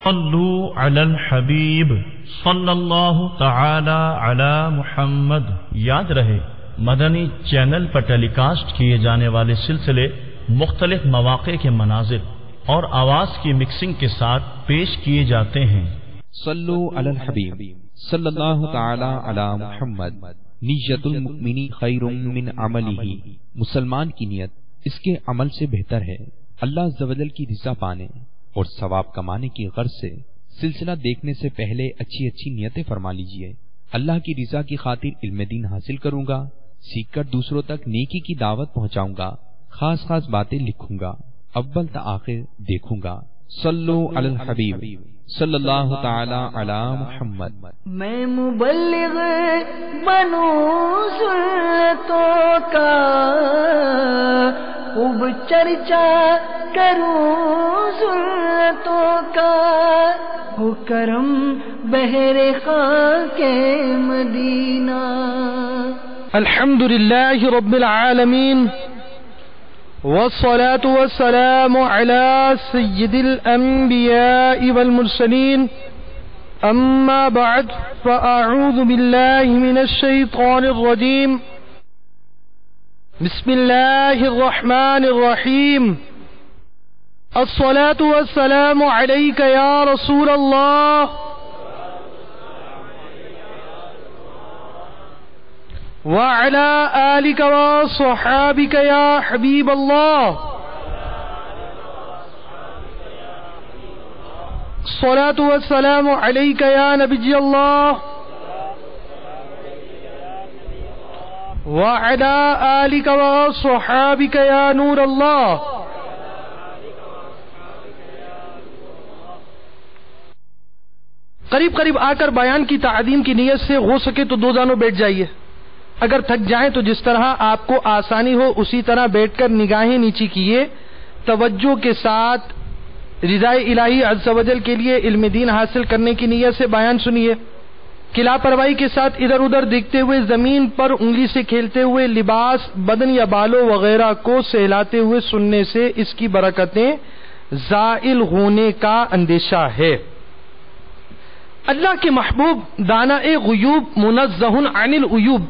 صلو علی الحبیب صلی اللہ تعالی علی محمد۔ یاد رہے مدنی چینل پر ٹیلی کاسٹ کیے جانے والے سلسلے مختلف مواقع کے مناظر اور آواز کی مکسنگ کے ساتھ پیش کیے جاتے ہیں۔ صلو علی الحبیب صلی اللہ تعالی علی محمد۔ نیت المؤمن خیر من عملہ، مسلمان کی نیت اس کے عمل سے بہتر ہے۔ اللہ عز و جل کی رضا پانے اور ثواب کمانے کی غرض سے سلسلہ دیکھنے سے پہلے اچھی اچھی نیتیں فرما لیجئے۔ اللہ کی رضا کی خاطر علم دین حاصل کروں گا، سیکھ کر دوسروں تک نیکی کی دعوت پہنچاؤں گا، خاص خاص باتیں لکھوں گا، اول تا آخر دیکھوں گا۔ صلو علی الحبیب صلی اللہ تعالی علی محمد۔ میں مبلغ بنوں سنتوں کا، خوب چرچا کروں سنتوں کا، ہو کرم بہر خاک مدینہ۔ الحمدللہ رب العالمین، والصلاة والسلام على سید الانبیاء والمرسلین، اما بعد فاعوذ باللہ من الشیطان الرجیم، بسم اللہ الرحمن الرحیم۔ الصلاة والسلام علیک یا رسول اللہ، وعلى آلك وصحابك يا حبيب الله، الصلاة والسلام عليك يا نبي الله، وعلى آلك وصحابك يا نور الله۔ قریب قریب آ کر بیان کی تعظیم کی نیت سے ہو سکے تو دو جانوں بیٹھ جائیے، اگر تھک جائیں تو جس طرح آپ کو آسانی ہو اسی طرح بیٹھ کر نگاہیں نیچی کیے، توجہ کے ساتھ رضائے الہی عز و جل کے لیے علم دین حاصل کرنے کی نیت سے بیان سنیے۔ کہ لاپرواہی کے ساتھ ادھر ادھر دیکھتے ہوئے، زمین پر انگلی سے کھیلتے ہوئے، لباس، بدن یا بالوں وغیرہ کو سہلاتے ہوئے سننے سے اس کی برکتیں زائل ہونے کا اندیشہ ہے۔ اللہ کے محبوب دانا غیوب منزہ عن العیوب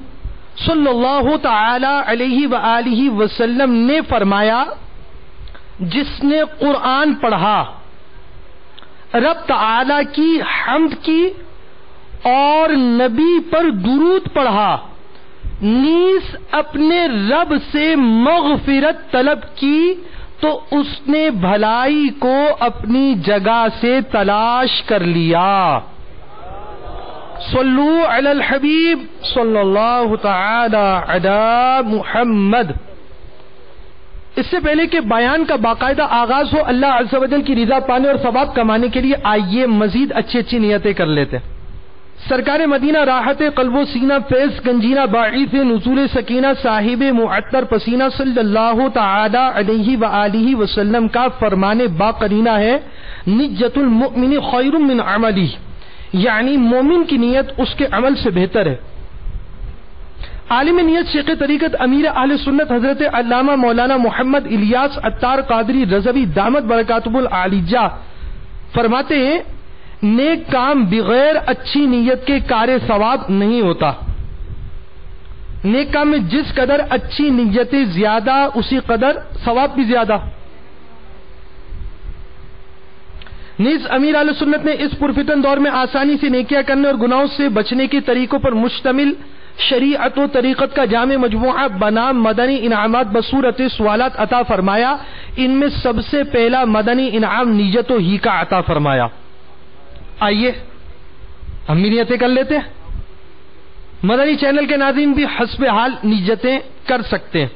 صلی اللہ تعالی علیہ وآلہ وسلم نے فرمایا، جس نے قرآن پڑھا، رب تعالی کی حمد کی اور نبی پر درود پڑھا، نیز اپنے رب سے مغفرت طلب کی، تو اس نے بھلائی کو اپنی جگہ سے تلاش کر لیا۔ صلو علی الحبیب صلی اللہ تعالی علی محمد۔ اس سے پہلے کہ بیان کا باقاعدہ آغاز ہو، اللہ عز و جل کی رضا پانے اور ثواب کمانے کے لیے آئیے مزید اچھی اچھی نیتیں کر لیتے ہیں۔ سرکار مدینہ راحت قلب و سینہ، فیض گنجینہ، باعث نزول سکینہ، صاحب معطر پسینہ صلی اللہ تعالی علیہ وآلہ وسلم کا فرمان باقرینہ ہے، نیت المؤمن خیر من عملہ، یعنی مومن کی نیت اس کے عمل سے بہتر ہے۔ عالم نیت شیخ طریقت امیر اہل سنت حضرت علامہ مولانا محمد الیاس عطار قادری رضوی دامت برکاتہ العالیہ فرماتے ہیں، نیک کام بغیر اچھی نیت کے کار ثواب نہیں ہوتا۔ نیک کام میں جس قدر اچھی نیتیں زیادہ، اسی قدر ثواب بھی زیادہ۔ نیز امیر اہل سنت نے اس پرفتن دور میں آسانی سے نیکیاں کرنے اور گناہوں سے بچنے کے طریقوں پر مشتمل شریعت و طریقت کا جامع مجموعہ بنام مدنی انعامات بصورت سوالات عطا فرمایا۔ ان میں سب سے پہلا مدنی انعام نیت ہی کا عطا فرمایا۔ آئیے ہم بھی نیتیں کر لیتے ہیں، مدنی چینل کے ناظرین بھی حسب حال نیتیں کر سکتے ہیں۔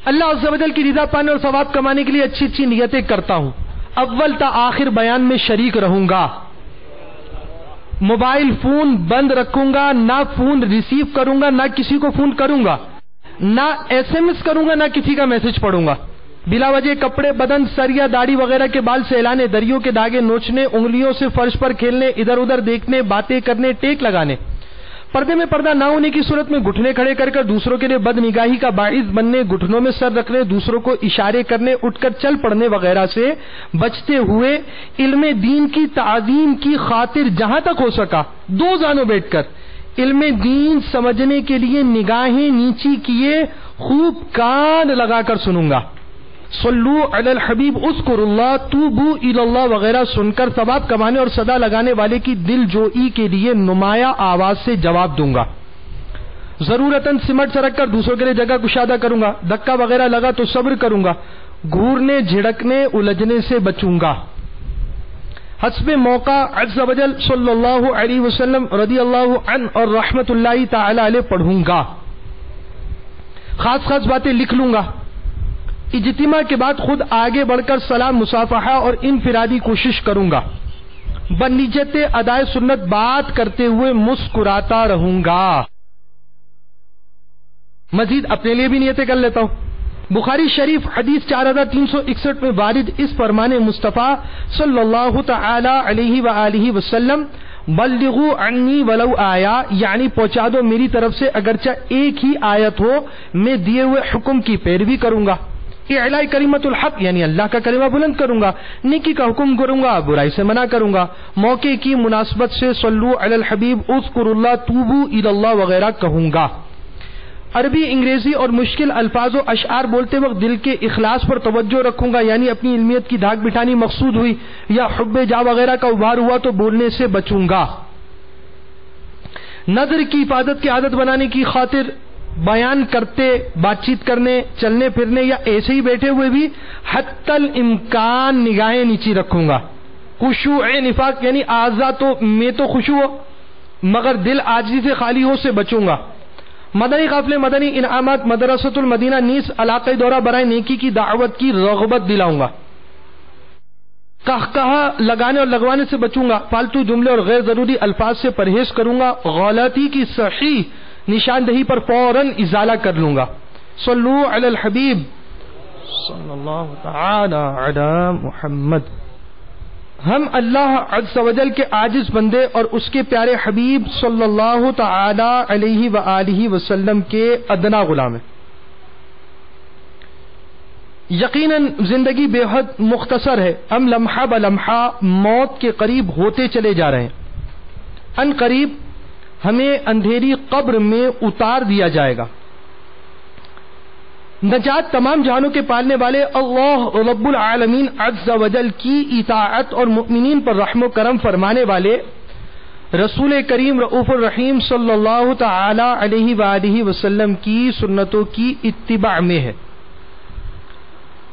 اللہ عز و جل کی رضا پانے اور ثواب کمانے کے لیے اچھی اچھی نیتیں کرتا ہوں، اول تا آخر بیان میں شریک رہوں گا، موبائل فون بند رکھوں گا، نہ فون ریسیو کروں گا، نہ کسی کو فون کروں گا، نہ ایس ایم ایس کروں گا، نہ کسی کا میسج پڑھوں گا۔ بلا وجہ کپڑے، بدن، سر یا داڑھی وغیرہ کے بال سہلانے، دریوں کے داغے نوچنے، انگلیوں سے فرش پر کھیلنے، ادھر ادھر دیکھنے، باتیں کرنے، ٹیک لگانے، پردے میں پردہ نہ ہونے کی صورت میں گھٹنے کھڑے کر کر دوسروں کے لیے بد نگاہی کا باعث بننے، گھٹنوں میں سر رکھنے، دوسروں کو اشارے کرنے، اٹھ کر چل پڑنے وغیرہ سے بچتے ہوئے علم دین کی تعظیم کی خاطر جہاں تک ہو سکا دو زانوں بیٹھ کر علم دین سمجھنے کے لیے نگاہیں نیچی کیے خوب کان لگا کر سنوں گا. صلو علی الحبیب اذکر اللہ توبو الی اللہ وغیرہ سن کر ثواب کمانے اور صدا لگانے والے کی دل جوئی کے لیے نمایاں آواز سے جواب دوں گا. ضرورتاً سمٹ سرک کر دوسروں کے لیے جگہ کشادہ کروں گا. دھکا وغیرہ لگا تو صبر کروں گا. گھورنے جھڑکنے الجھنے سے بچوں گا. حسب موقع عز وجل صلی اللہ علیہ وسلم رضی اللہ عنہ اور رحمت اللہ تعالی علیہ پڑھوں گا. خاص خاص باتیں لکھ لوں گا. اجتماع کے بعد خود آگے بڑھ کر سلام مصافحہ اور انفرادی کوشش کروں گا. بنیت ادائے سنت بات کرتے ہوئے مسکراتا رہوں گا. مزید اپنے لیے بھی نیتیں کر لیتا ہوں. بخاری شریف حدیث 4361 میں وارد اس فرمان مصطفیٰ صلی اللہ تعالی علیہ وآلہ وسلم بلغوا عنی ولو آیا، یعنی پہنچا دو میری طرف سے اگرچہ ایک ہی آیت ہو، میں دیے ہوئے حکم کی پیروی کروں گا. اعلاء کلمت الحق، یعنی اللہ کا کلمہ بلند کروں گا. نیکی کا حکم کروں گا، برائی سے منع کروں گا. موقع کی مناسبت سے صلو علی الحبیب اذکر اللہ توبو الی اللہ وغیرہ کہوں گا. عربی، انگریزی اور مشکل الفاظ و اشعار بولتے وقت دل کے اخلاص پر توجہ رکھوں گا، یعنی اپنی علمیت کی دھاک بٹھانی مقصود ہوئی یا حب جا وغیرہ کا ابھار ہوا تو بولنے سے بچوں گا. نظر کی حفاظت کی عادت بنانے کی خاطر بیان کرتے، بات چیت کرنے، چلنے پھرنے یا ایسے ہی بیٹھے ہوئے بھی حتی الامکان نگاہیں نیچی رکھوں گا. خشوع نفاق، یعنی اعضاء تو میں تو خشوع مگر دل عاجزی سے خالی ہو سے بچوں گا. مدنی قافلے، مدنی انعامات، مدرسۃ المدینہ نیز علاقہ دورہ برائے نیکی کی دعوت کی رغبت دلاؤں گا. کہا لگانے اور لگوانے سے بچوں گا. فالتو جملے اور غیر ضروری الفاظ سے پرہیز کروں گا. غلطی کی صحیح نشاندہی پر فوراً ازالہ کر لوں گا. صلو علی الحبیب صلی اللہ تعالی علی محمد. ہم اللہ عز و جل کے عاجز بندے اور اس کے پیارے حبیب صلی اللہ تعالی علیہ وآلہ وسلم کے ادنا غلام ہیں. یقیناً زندگی بے حد مختصر ہے. ہم لمحہ بلمحہ موت کے قریب ہوتے چلے جا رہے ہیں. ان قریب ہمیں اندھیری قبر میں اتار دیا جائے گا. نجات تمام جہانوں کے پالنے والے اللہ رب العالمین عز و جل کی اطاعت اور مؤمنین پر رحم و کرم فرمانے والے رسول کریم رؤوف الرحیم صلی اللہ تعالی علیہ وآلہ وسلم کی سنتوں کی اتباع میں ہے.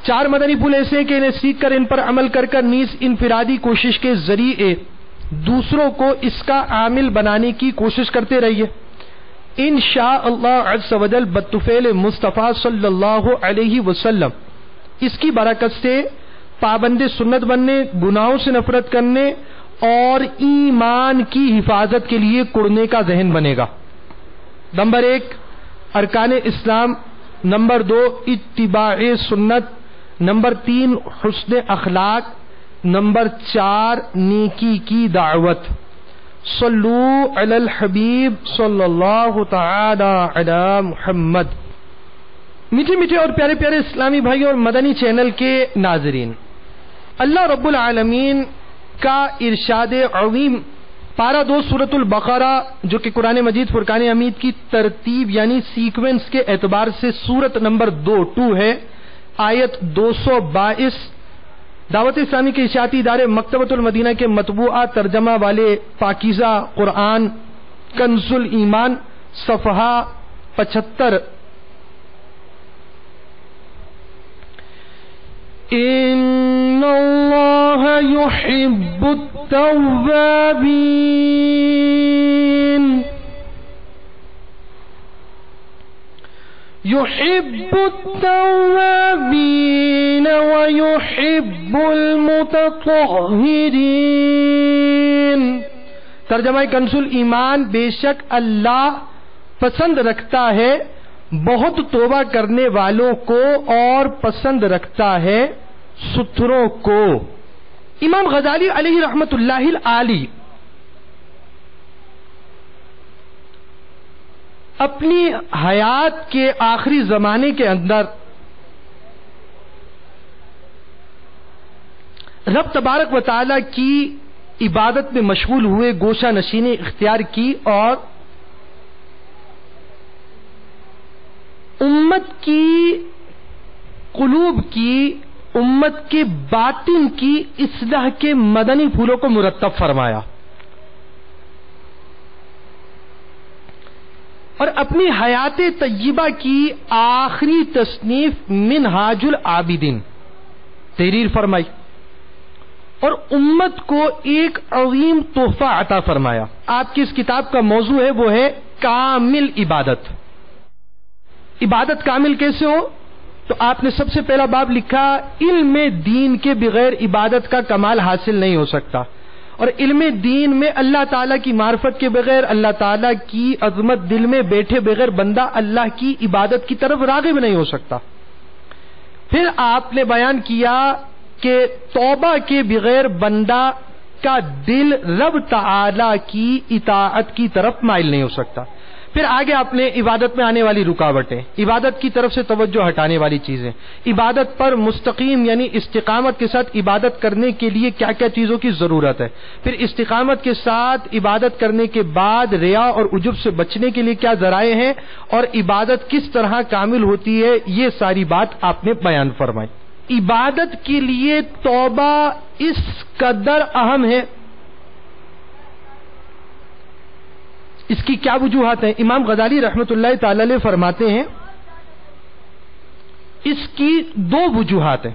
4 مدنی پھول ایسے ہیں کہ انہیں سیکھ کر ان پر عمل کر کر نیز انفرادی کوشش کے ذریعے دوسروں کو اس کا عامل بنانے کی کوشش کرتے رہیے. انشاء اللہ عز و جل بطفیل مصطفیٰ صلی اللہ علیہ وسلم اس کی برکت سے پابند سنت بننے، گناہوں سے نفرت کرنے اور ایمان کی حفاظت کے لیے کڑنے کا ذہن بنے گا. نمبر 1 ارکان اسلام، نمبر 2 اتباع سنت، نمبر 3 حسن اخلاق، نمبر 4 نیکی کی دعوت. صلو علی الحبیب صلی اللہ تعالی علی محمد. میٹھے میٹھے اور پیارے پیارے اسلامی بھائیوں اور مدنی چینل کے ناظرین، اللہ رب العالمین کا ارشاد عظیم پارہ 2 سورۃ البقرہ جو کہ قرآن مجید فرقان حمید کی ترتیب یعنی سیکوینس کے اعتبار سے سورت نمبر 2 ہے، آیت 222. دعوت اسلامی کے اشاعتی ادارے مکتبۃ المدینہ کے مطبوعہ ترجمہ والے پاکیزہ قرآن کنز الایمان صفحہ 75. ان اللہ یحب التوابین يحب التوابين ويحب المتطهرين. ترجمہ کنز الایمان، بے شک اللہ پسند رکھتا ہے بہت توبہ کرنے والوں کو اور پسند رکھتا ہے ستھروں کو. امام غزالی علیہ رحمت اللہ العالی اپنی حیات کے آخری زمانے کے اندر رب تبارک و تعالی کی عبادت میں مشغول ہوئے، گوشہ نشینی اختیار کی اور امت کی قلوب کی، امت کے باطن کی اصلاح کے مدنی پھولوں کو مرتب فرمایا، اور اپنی حیات طیبہ کی آخری تصنیف منہاج العابدین تحریر فرمائی، اور امت کو ایک عظیم تحفہ عطا فرمایا۔ آپ کی اس کتاب کا موضوع ہے، وہ ہے کامل عبادت۔ عبادت کامل کیسے ہو؟ تو آپ نے سب سے پہلا باب لکھا، علم دین کے بغیر عبادت کا کمال حاصل نہیں ہو سکتا، اور علم دین میں اللہ تعالیٰ کی معرفت کے بغیر، اللہ تعالیٰ کی عظمت دل میں بیٹھے بغیر بندہ اللہ کی عبادت کی طرف راغب نہیں ہو سکتا۔ پھر آپ نے بیان کیا کہ توبہ کے بغیر بندہ کا دل رب تعالی کی اطاعت کی طرف مائل نہیں ہو سکتا۔ پھر آگے آپ نے عبادت میں آنے والی رکاوٹیں، عبادت کی طرف سے توجہ ہٹانے والی چیزیں، عبادت پر مستقیم یعنی استقامت کے ساتھ عبادت کرنے کے لیے کیا کیا چیزوں کی ضرورت ہے، پھر استقامت کے ساتھ عبادت کرنے کے بعد ریا اور عجب سے بچنے کے لیے کیا ذرائع ہیں، اور عبادت کس طرح کامل ہوتی ہے، یہ ساری بات آپ نے بیان فرمائی۔ عبادت کے لیے توبہ اس قدر اہم ہے، اس کی کیا وجوہات ہیں؟ امام غزالی رحمۃ اللہ تعالی علیہ فرماتے ہیں اس کی دو وجوہات ہیں۔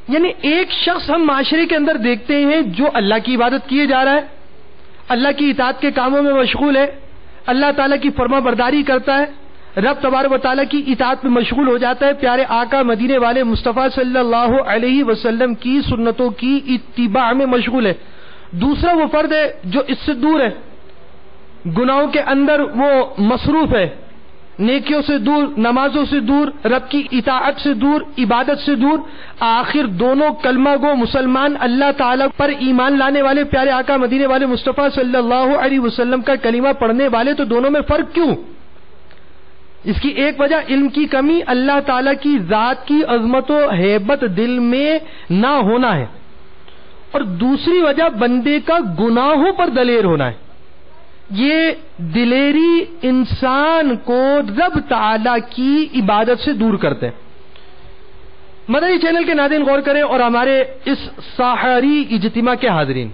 یعنی ایک شخص ہم معاشرے کے اندر دیکھتے ہیں جو اللہ کی عبادت کیے جا رہا ہے، اللہ کی اطاعت کے کاموں میں مشغول ہے، اللہ تعالیٰ کی فرما برداری کرتا ہے، رب تبارک و تعالیٰ کی اطاعت میں مشغول ہو جاتا ہے، پیارے آقا مدینے والے مصطفیٰ صلی اللہ علیہ وسلم کی سنتوں کی اتباع میں مشغول ہے۔ دوسرا وہ فرد ہے جو اس سے دور ہے، گناہوں کے اندر وہ مصروف ہے، نیکیوں سے دور، نمازوں سے دور، رب کی اطاعت سے دور، عبادت سے دور، آخر دونوں کلمہ گو مسلمان اللہ تعالیٰ پر ایمان لانے والے پیارے آقا مدینے والے مصطفیٰ صلی اللہ علیہ وسلم کا کلمہ پڑھنے والے، تو دونوں میں فرق کیوں؟ اس کی ایک وجہ علم کی کمی، اللہ تعالیٰ کی ذات کی عظمت و ہیبت دل میں نہ ہونا ہے، اور دوسری وجہ بندے کا گناہوں پر دلیر ہونا ہے۔ یہ دلیری انسان کو رب تعالیٰ کی عبادت سے دور کرتے ہیں۔ مدنی چینل کے ناظرین غور کریں، اور ہمارے اس سحری اجتماع کے حاضرین،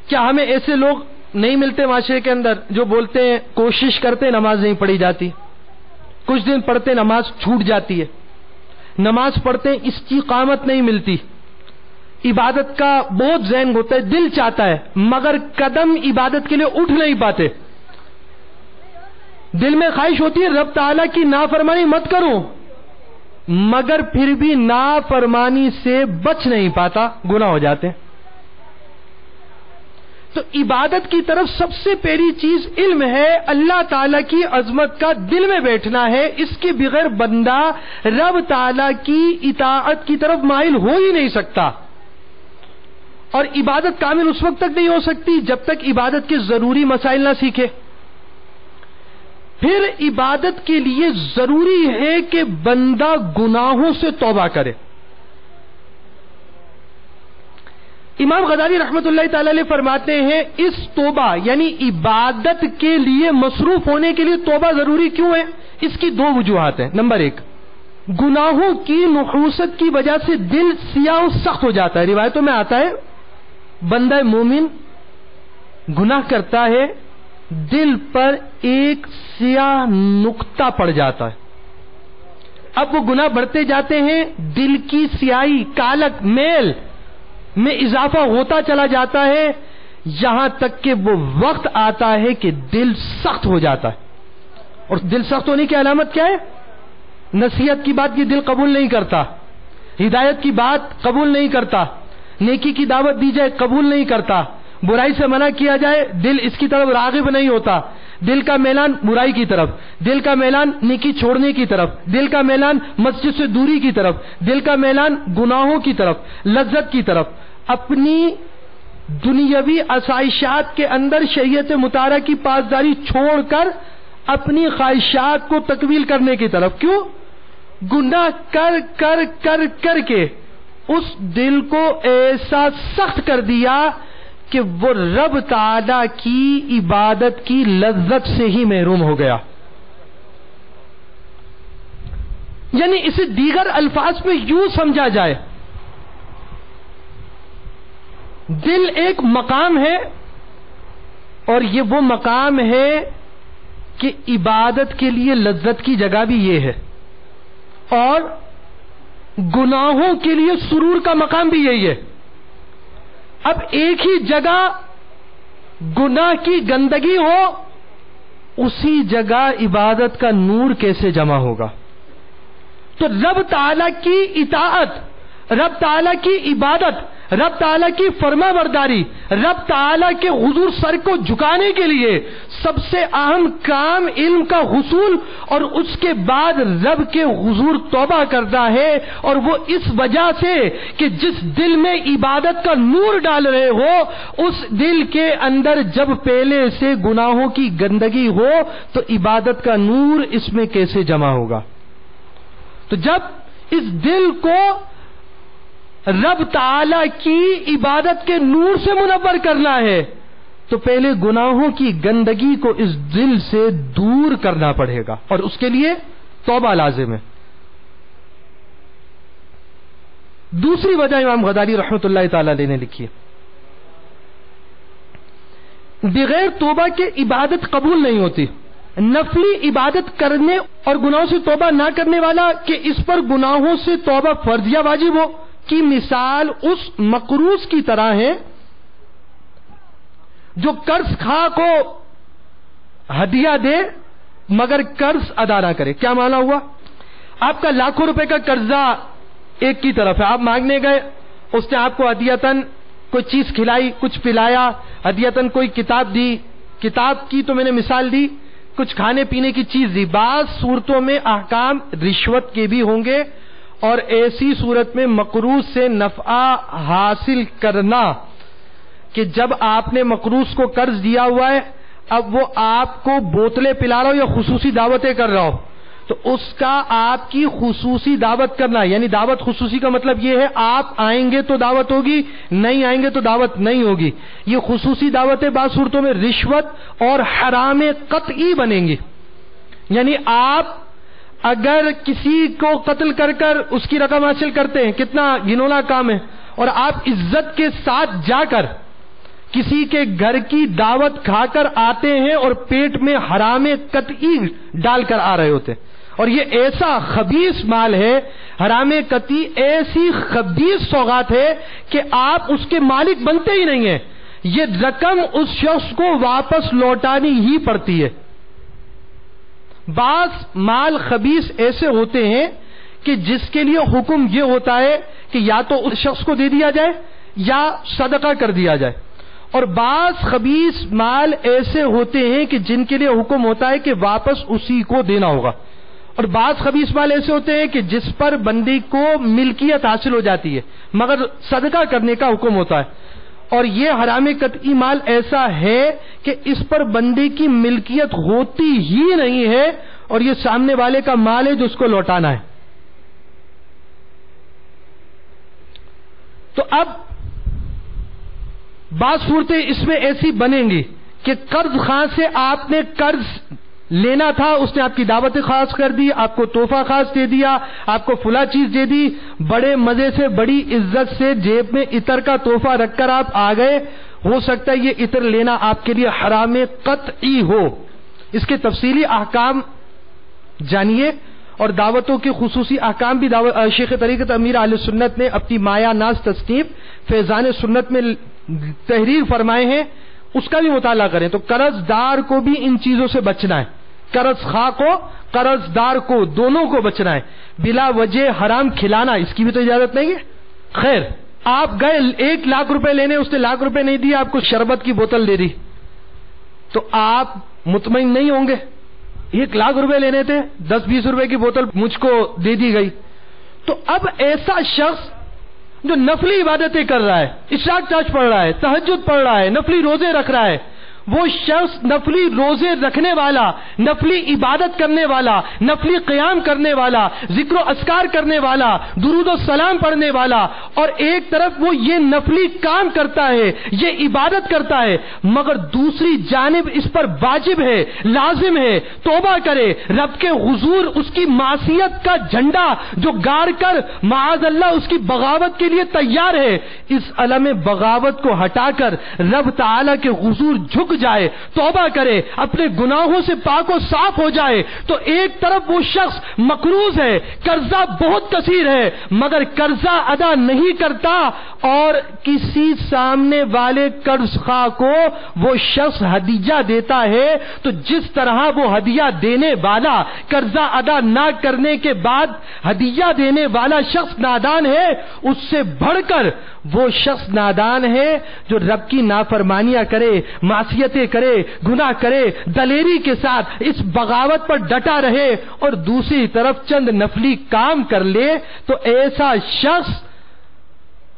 کیا ہمیں ایسے لوگ نہیں ملتے معاشرے کے اندر جو بولتے ہیں کوشش کرتے نماز نہیں پڑھی جاتی، کچھ دن پڑھتے نماز چھوٹ جاتی ہے، نماز پڑھتے استقامت نہیں ملتی، عبادت کا بہت ذہن ہوتا ہے، دل چاہتا ہے مگر قدم عبادت کے لیے اٹھ نہیں پاتے، دل میں خواہش ہوتی ہے رب تعالیٰ کی نافرمانی مت کروں، مگر پھر بھی نافرمانی سے بچ نہیں پاتا، گناہ ہو جاتے ہیں۔ تو عبادت کی طرف سب سے پہلی چیز علم ہے، اللہ تعالیٰ کی عظمت کا دل میں بیٹھنا ہے، اس کے بغیر بندہ رب تعالیٰ کی اطاعت کی طرف مائل ہو ہی نہیں سکتا، اور عبادت کامل اس وقت تک نہیں ہو سکتی جب تک عبادت کے ضروری مسائل نہ سیکھے۔ پھر عبادت کے لیے ضروری ہے کہ بندہ گناہوں سے توبہ کرے۔ امام غزالی رحمۃ اللہ تعالی علیہ فرماتے ہیں اس توبہ یعنی عبادت کے لیے مصروف ہونے کے لیے توبہ ضروری کیوں ہے؟ اس کی دو وجوہات ہیں۔ نمبر ایک، گناہوں کی نحوست کی وجہ سے دل سیاہ و سخت ہو جاتا ہے۔ روایتوں میں آتا ہے بندہ مومن گناہ کرتا ہے، دل پر ایک سیاہ نقطہ پڑ جاتا ہے، اب وہ گناہ بڑھتے جاتے ہیں، دل کی سیاہی، کالک، میل میں اضافہ ہوتا چلا جاتا ہے، یہاں تک کہ وہ وقت آتا ہے کہ دل سخت ہو جاتا ہے۔ اور دل سخت ہونے کی علامت کیا ہے؟ نصیحت کی بات کی دل قبول نہیں کرتا، ہدایت کی بات قبول نہیں کرتا، نیکی کی دعوت دی جائے قبول نہیں کرتا، برائی سے منع کیا جائے دل اس کی طرف راغب نہیں ہوتا، دل کا میلان برائی کی طرف، دل کا میلان نیکی چھوڑنے کی طرف، دل کا میلان مسجد سے دوری کی طرف، دل کا میلان گناہوں کی طرف، لذت کی طرف، اپنی دنیاوی آسائشات کے اندر شریعت مطالعہ کی پاسداری چھوڑ کر اپنی خواہشات کو تکمیل کرنے کی طرف. کیوں؟ گناہ کر کر کر کر کے اس دل کو ایسا سخت کر دیا کہ وہ رب تعالی کی عبادت کی لذت سے ہی محروم ہو گیا. یعنی اسے دیگر الفاظ میں یوں سمجھا جائے، دل ایک مقام ہے اور یہ وہ مقام ہے کہ عبادت کے لیے لذت کی جگہ بھی یہ ہے، اور گناہوں کے لیے سرور کا مقام بھی یہی ہے. اب ایک ہی جگہ گناہ کی گندگی ہو، اسی جگہ عبادت کا نور کیسے جمع ہوگا؟ تو رب تعالیٰ کی اطاعت، رب تعالیٰ کی عبادت، رب تعالیٰ کی فرما برداری، رب تعالیٰ کے حضور سر کو جھکانے کے لیے سب سے اہم کام علم کا حصول، اور اس کے بعد رب کے حضور توبہ کرتا ہے. اور وہ اس وجہ سے کہ جس دل میں عبادت کا نور ڈال رہے ہو، اس دل کے اندر جب پہلے سے گناہوں کی گندگی ہو تو عبادت کا نور اس میں کیسے جمع ہوگا؟ تو جب اس دل کو رب تعالی کی عبادت کے نور سے منور کرنا ہے تو پہلے گناہوں کی گندگی کو اس دل سے دور کرنا پڑے گا، اور اس کے لیے توبہ لازم ہے. دوسری وجہ امام غزالی رحمۃ اللہ تعالی علیہ نے لکھی ہے، بغیر توبہ کے عبادت قبول نہیں ہوتی. نفلی عبادت کرنے اور گناہوں سے توبہ نہ کرنے والا کہ اس پر گناہوں سے توبہ فرض یا واجب ہو کی مثال اس مقروض کی طرح ہے جو قرض خواہ کو ہدیہ دے مگر قرض ادا نہ کرے. کیا معنی ہوا؟ آپ کا لاکھوں روپے کا قرضہ ایک کی طرف ہے، آپ مانگنے گئے، اس نے آپ کو ہدیتاً کوئی چیز کھلائی، کچھ پلایا، ہدیتاً کوئی کتاب دی، کتاب کی تو میں نے مثال دی، کچھ کھانے پینے کی چیز دی. بعض صورتوں میں احکام رشوت کے بھی ہوں گے، اور ایسی صورت میں مقروض سے نفع حاصل کرنا کہ جب آپ نے مقروض کو قرض دیا ہوا ہے، اب وہ آپ کو بوتلیں پلا رہا ہو یا خصوصی دعوتیں کر رہا ہو، تو اس کا آپ کی خصوصی دعوت کرنا، یعنی دعوت خصوصی کا مطلب یہ ہے آپ آئیں گے تو دعوت ہوگی، نہیں آئیں گے تو دعوت نہیں ہوگی. یہ خصوصی دعوتیں بعض صورتوں میں رشوت اور حرام قطعی بنیں گی. یعنی آپ اگر کسی کو قتل کر کر اس کی رقم حاصل کرتے ہیں، کتنا گھنونا کام ہے، اور آپ عزت کے ساتھ جا کر کسی کے گھر کی دعوت کھا کر آتے ہیں اور پیٹ میں حرام قطعی ڈال کر آ رہے ہوتے ہیں، اور یہ ایسا خبیث مال ہے، حرام قطعی ایسی خبیث سوغات ہے کہ آپ اس کے مالک بنتے ہی نہیں ہیں. یہ رقم اس شخص کو واپس لوٹانی ہی پڑتی ہے. بعض مال خبیث ایسے ہوتے ہیں کہ جس کے لیے حکم یہ ہوتا ہے کہ یا تو اس شخص کو دے دیا جائے یا صدقہ کر دیا جائے، اور بعض خبیث مال ایسے ہوتے ہیں کہ جن کے لیے حکم ہوتا ہے کہ واپس اسی کو دینا ہوگا، اور بعض خبیث مال ایسے ہوتے ہیں کہ جس پر بندی کو ملکیت حاصل ہو جاتی ہے مگر صدقہ کرنے کا حکم ہوتا ہے. اور یہ حرام قطعی مال ایسا ہے کہ اس پر بندے کی ملکیت ہوتی ہی نہیں ہے، اور یہ سامنے والے کا مال ہے جو اس کو لوٹانا ہے. تو اب بعض صورتیں اس میں ایسی بنیں گی کہ قرض خواہ سے آپ نے قرض لینا تھا، اس نے آپ کی دعوت خاص کر دی، آپ کو تحفہ خاص دے دیا، آپ کو فلاں چیز دے دی، بڑے مزے سے بڑی عزت سے جیب میں عطر کا تحفہ رکھ کر آپ آ گئے. ہو سکتا ہے یہ عطر لینا آپ کے لیے حرام قطعی ہو. اس کے تفصیلی احکام جانیے، اور دعوتوں کے خصوصی احکام بھی شیخ طریقت امیر اہل سنت نے اپنی مایا ناز تصنیف فیضان سنت میں تحریر فرمائے ہیں، اس کا بھی مطالعہ کریں. تو قرض دار کو بھی ان چیزوں سے بچنا ہے، قرض خواہ کو، قرض دار کو، دونوں کو بچنا ہے. بلا وجہ حرام کھلانا اس کی بھی تو اجازت نہیں ہے. خیر، آپ گئے 1 لاکھ روپے لینے، اس نے 1 لاکھ روپے نہیں دیے، آپ کو شربت کی بوتل دے دی، تو آپ مطمئن نہیں ہوں گے. 1 لاکھ روپے لینے تھے، 10-20 روپے کی بوتل مجھ کو دے دی گئی. تو اب ایسا شخص جو نفلی عبادتیں کر رہا ہے، عشاء تاج پڑھ رہا ہے، تہجد پڑھ رہا ہے، نفلی روزے رکھ رہا ہے، وہ شخص نفلی روزے رکھنے والا، نفلی عبادت کرنے والا، نفلی قیام کرنے والا، ذکر و اذکار کرنے والا، درود و سلام پڑھنے والا، اور ایک طرف وہ یہ نفلی کام کرتا ہے، یہ عبادت کرتا ہے، مگر دوسری جانب اس پر واجب ہے، لازم ہے، توبہ کرے، رب کے حضور اس کی معصیت کا جھنڈا جو گاڑ کر معاذ اللہ اس کی بغاوت کے لیے تیار ہے، اس علم بغاوت کو ہٹا کر رب تعالی کے حضور جھک جائے، توبہ کرے، اپنے گناہوں سے پاک و صاف ہو جائے، تو ایک طرف وہ شخص مقروض ہے، قرضہ بہت کثیر ہے، مگر قرضہ ادا نہیں کرتا، اور کسی سامنے والے قرض خواہ کو وہ شخص ہدیہ دیتا ہے، تو جس طرح وہ ہدیہ دینے والا قرضہ ادا نہ کرنے کے بعد ہدیہ دینے والا شخص نادان ہے، اس سے بڑھ کر وہ شخص نادان ہے جو رب کی نافرمانیاں کرے، معصیتیں کرے، گناہ کرے، دلیری کے ساتھ اس بغاوت پر ڈٹا رہے اور دوسری طرف چند نفلی کام کر لے، تو ایسا شخص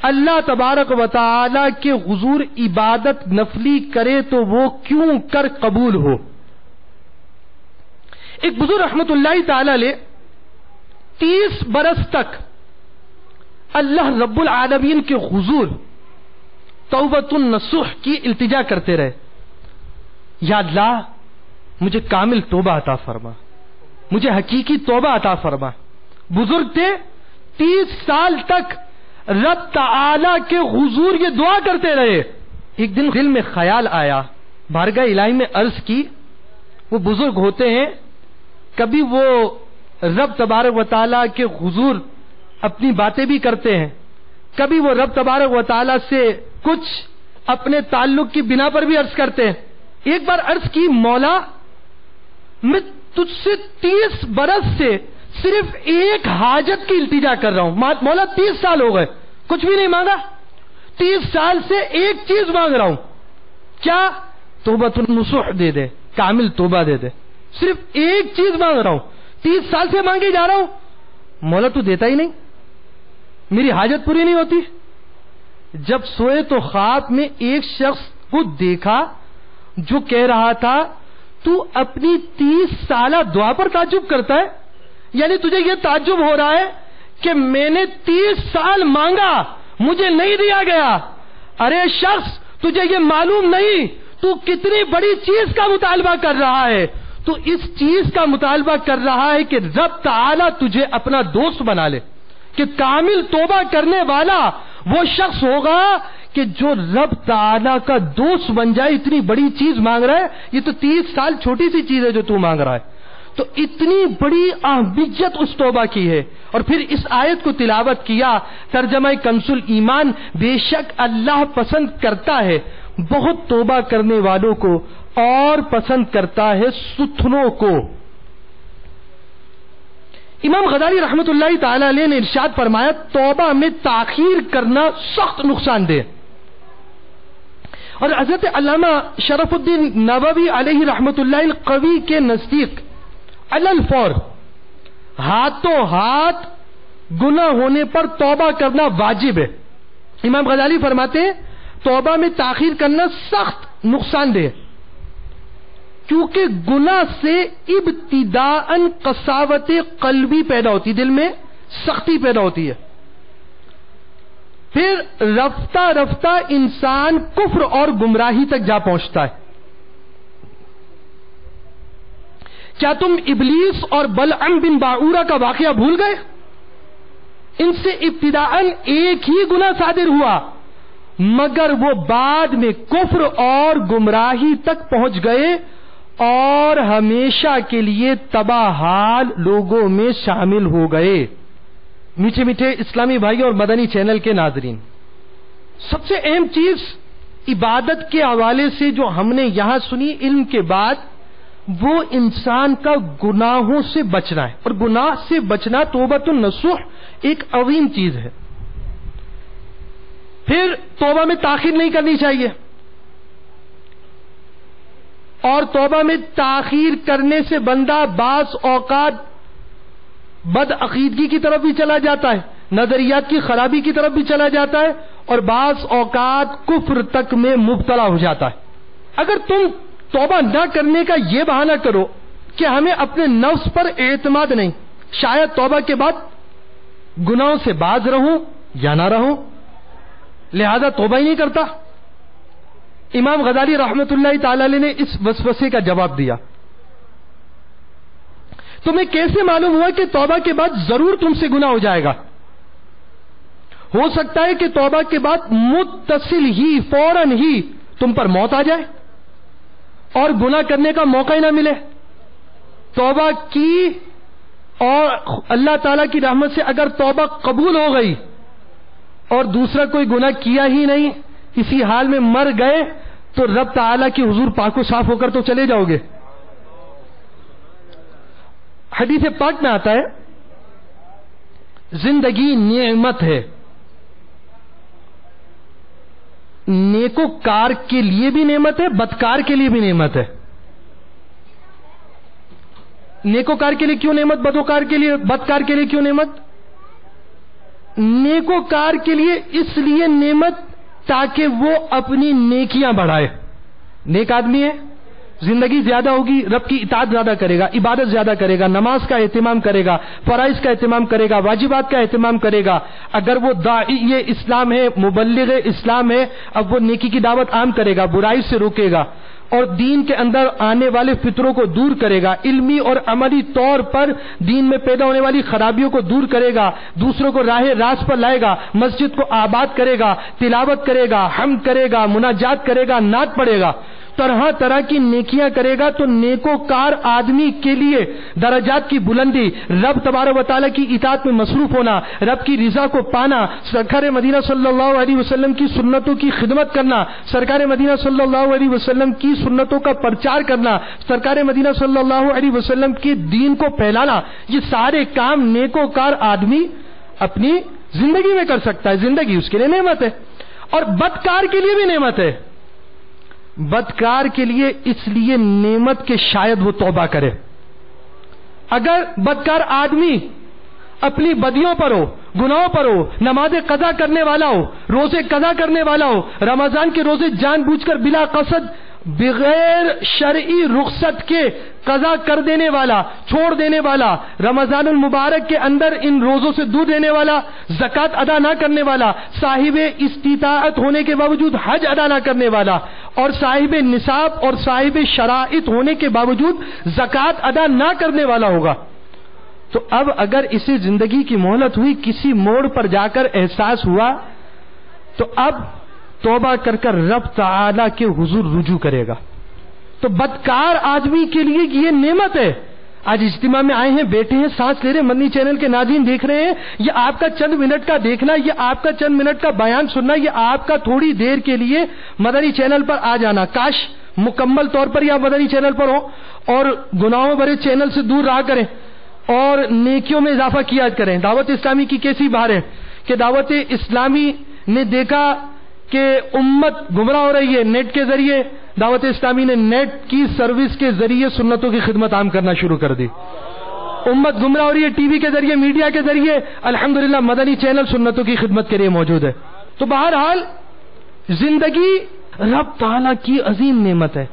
اللہ تبارک و تعالی کے حضور عبادت نفلی کرے تو وہ کیوں کر قبول ہو۔ ایک بزرگ رحمت اللہ تعالی علیہ 30 برس تک اللہ رب العالمین کے حضور توبۃ النصوح کی التجا کرتے رہے، یا اللہ مجھے کامل توبہ عطا فرما، مجھے حقیقی توبہ عطا فرما۔ بزرگ تھے، 30 سال تک رب تعالی کے حضور یہ دعا کرتے رہے۔ ایک دن دل میں خیال آیا، بارگاہ الہی میں عرض کی، وہ بزرگ ہوتے ہیں، کبھی وہ رب تبارک و تعالی کے حضور اپنی باتیں بھی کرتے ہیں، کبھی وہ رب تبارک و تعالی سے کچھ اپنے تعلق کی بنا پر بھی عرض کرتے ہیں۔ ایک بار عرض کی، مولا میں تجھ سے 30 برس سے صرف ایک حاجت کی التجا کر رہا ہوں، مولا 30 سال ہو گئے کچھ بھی نہیں مانگا، 30 سال سے ایک چیز مانگ رہا ہوں، کیا؟ توبۃ النصوح دے دے، کامل توبہ دے دے، صرف ایک چیز مانگ رہا ہوں، 30 سال سے مانگے جا رہا ہوں، مولا تو دیتا ہی نہیں، میری حاجت پوری نہیں ہوتی۔ جب سوئے تو خواب میں ایک شخص کو دیکھا جو کہہ رہا تھا، تو اپنی 30 سالہ دعا پر تعجب کرتا ہے، یعنی تجھے یہ تعجب ہو رہا ہے کہ میں نے 30 سال مانگا مجھے نہیں دیا گیا۔ ارے شخص، تجھے یہ معلوم نہیں تو کتنی بڑی چیز کا مطالبہ کر رہا ہے، تو اس چیز کا مطالبہ کر رہا ہے کہ رب تعالی تجھے اپنا دوست بنا لے، کہ کامل توبہ کرنے والا وہ شخص ہوگا کہ جو رب تعالی کا دوست بن جائے۔ اتنی بڑی چیز مانگ رہا ہے، یہ تو 30 سال چھوٹی سی چیز ہے جو تو مانگ رہا ہے، تو اتنی بڑی اہمیت اس توبہ کی ہے۔ اور پھر اس آیت کو تلاوت کیا، ترجمہ کنز الایمان، بے شک اللہ پسند کرتا ہے بہت توبہ کرنے والوں کو اور پسند کرتا ہے ستھنوں کو۔ امام غزالی رحمت اللہ تعالی علیہ نے ارشاد فرمایا، توبہ میں تاخیر کرنا سخت نقصان دہ۔ اور حضرت علامہ شرف الدین نووی علیہ رحمت اللہ القوی کے نزدیک علی الفور ہاتھوں ہاتھ گناہ ہونے پر توبہ کرنا واجب ہے۔ امام غزالی فرماتے ہیں توبہ میں تاخیر کرنا سخت نقصان دہ، کیونکہ گناہ سے ابتداءً قساوت قلبی پیدا ہوتی، دل میں سختی پیدا ہوتی ہے، پھر رفتہ رفتہ انسان کفر اور گمراہی تک جا پہنچتا ہے۔ کیا تم ابلیس اور بلعم بن باعورہ کا واقعہ بھول گئے؟ ان سے ابتداءً ایک ہی گناہ صادر ہوا، مگر وہ بعد میں کفر اور گمراہی تک پہنچ گئے اور ہمیشہ کے لیے تباہ حال لوگوں میں شامل ہو گئے۔ میٹھے میٹھے اسلامی بھائی اور مدنی چینل کے ناظرین، سب سے اہم چیز عبادت کے حوالے سے جو ہم نے یہاں سنی علم کے بعد، وہ انسان کا گناہوں سے بچنا ہے، اور گناہ سے بچنا توبۃ النصوح ایک عظیم چیز ہے۔ پھر توبہ میں تاخیر نہیں کرنی چاہیے، اور توبہ میں تاخیر کرنے سے بندہ بعض اوقات بد عقیدگی کی طرف بھی چلا جاتا ہے، نظریات کی خرابی کی طرف بھی چلا جاتا ہے اور بعض اوقات کفر تک میں مبتلا ہو جاتا ہے. اگر تم توبہ نہ کرنے کا یہ بہانہ کرو کہ ہمیں اپنے نفس پر اعتماد نہیں, شاید توبہ کے بعد گناہوں سے باز رہوں یا نہ رہوں, لہذا توبہ ہی نہیں کرتا. امام غزالی رحمت اللہ تعالی علیہ نے اس وسوسے کا جواب دیا. تمہیں کیسے معلوم ہوا کہ توبہ کے بعد ضرور تم سے گناہ ہو جائے گا؟ ہو سکتا ہے کہ توبہ کے بعد متصل ہی فوراً ہی تم پر موت آ جائے اور گناہ کرنے کا موقع ہی نہ ملے. توبہ کی اور اللہ تعالی کی رحمت سے اگر توبہ قبول ہو گئی اور دوسرا کوئی گناہ کیا ہی نہیں, اسی حال میں مر گئے, تو رب تعالی کی حضور پاک و صاف ہو کر تو چلے جاؤ گے. حدیث پاک میں آتا ہے زندگی نعمت ہے, نیکوکار کے لیے بھی نعمت ہے, بدکار کے لیے بھی نعمت ہے. نیکوکار کے لیے کیوں نعمت, بدکار کے لیے کیوں نعمت؟ نیکوکار کے لیے اس لیے نعمت تاکہ وہ اپنی نیکیاں بڑھائے. نیک آدمی ہے, زندگی زیادہ ہوگی, رب کی اطاعت زیادہ کرے گا, عبادت زیادہ کرے گا, نماز کا اہتمام کرے گا, فرائض کا اہتمام کرے گا, واجبات کا اہتمام کرے گا. اگر وہ داعی اسلام ہے, مبلغ اسلام ہے, اب وہ نیکی کی دعوت عام کرے گا, برائی سے روکے گا اور دین کے اندر آنے والے فطروں کو دور کرے گا, علمی اور عملی طور پر دین میں پیدا ہونے والی خرابیوں کو دور کرے گا, دوسروں کو راہ راست پر لائے گا, مسجد کو آباد کرے گا, تلاوت کرے گا, حمد کرے گا, مناجات کرے گا, نعت پڑھے گا, طرح طرح کی نیکیاں کرے گا, تو نیکوکار آدمی کے لیے درجات کی بلندی, رب تبارک و تعالیٰ کی اطاعت میں مصروف ہونا, رب کی رضا کو پانا, سرکار مدینہ صلی اللہ علیہ وسلم کی سنتوں کی خدمت کرنا, سرکار مدینہ صلی اللہ علیہ وسلم کی سنتوں کا پرچار کرنا, سرکار مدینہ صلی اللہ علیہ وسلم کے دین کو پھیلانا, یہ سارے کام نیکوکار آدمی اپنی زندگی میں کر سکتا ہے. زندگی اس کے لیے نعمت ہے. اور بدکار کے لیے بھی نعمت ہے. بدکار کے لیے اس لیے نعمت کہ شاید وہ توبہ کرے. اگر بدکار آدمی اپنی بدیوں پر ہو, گناہوں پر ہو, نماز قضا کرنے والا ہو, روزے قضا کرنے والا ہو, رمضان کے روزے جان بوجھ کر بلا قصد بغیر شرعی رخصت کے قضا کر دینے والا, چھوڑ دینے والا, رمضان المبارک کے اندر ان روزوں سے دور رہنے والا, زکوٰۃ ادا نہ کرنے والا, صاحب استطاعت ہونے کے باوجود حج ادا نہ کرنے والا, اور صاحب نصاب اور صاحب شرائط ہونے کے باوجود زکوٰۃ ادا نہ کرنے والا ہوگا, تو اب اگر اسے زندگی کی مہلت ہوئی, کسی موڑ پر جا کر احساس ہوا, تو اب توبہ کر کر رب تعالی کے حضور رجوع کرے گا. تو بدکار آدمی کے لیے یہ نعمت ہے. آج اجتماع میں آئے ہیں, بیٹھے ہیں, سانس لے رہے ہیں, مدنی چینل کے ناظرین دیکھ رہے ہیں, یہ آپ کا چند منٹ کا دیکھنا, یہ آپ کا چند منٹ کا بیان سننا, یہ آپ کا تھوڑی دیر کے لیے مدنی چینل پر آ جانا. کاش مکمل طور پر یہ مدنی چینل پر ہو اور گناہوں بھرے چینل سے دور رہا کریں اور نیکیوں میں اضافہ کیا کریں. دعوت اسلامی کی کیسی بات ہے کہ دعوت اسلامی نے دیکھا کہ امت گمراہ ہو رہی ہے, نیٹ کے ذریعے دعوت اسلامی نے نیٹ کی سروس کے ذریعے سنتوں کی خدمت عام کرنا شروع کر دی. امت گمراہ ہو رہی ہے ٹی وی کے ذریعے, میڈیا کے ذریعے, الحمدللہ مدنی چینل سنتوں کی خدمت کے لیے موجود ہے. تو بہرحال زندگی رب تعالیٰ کی عظیم نعمت ہے.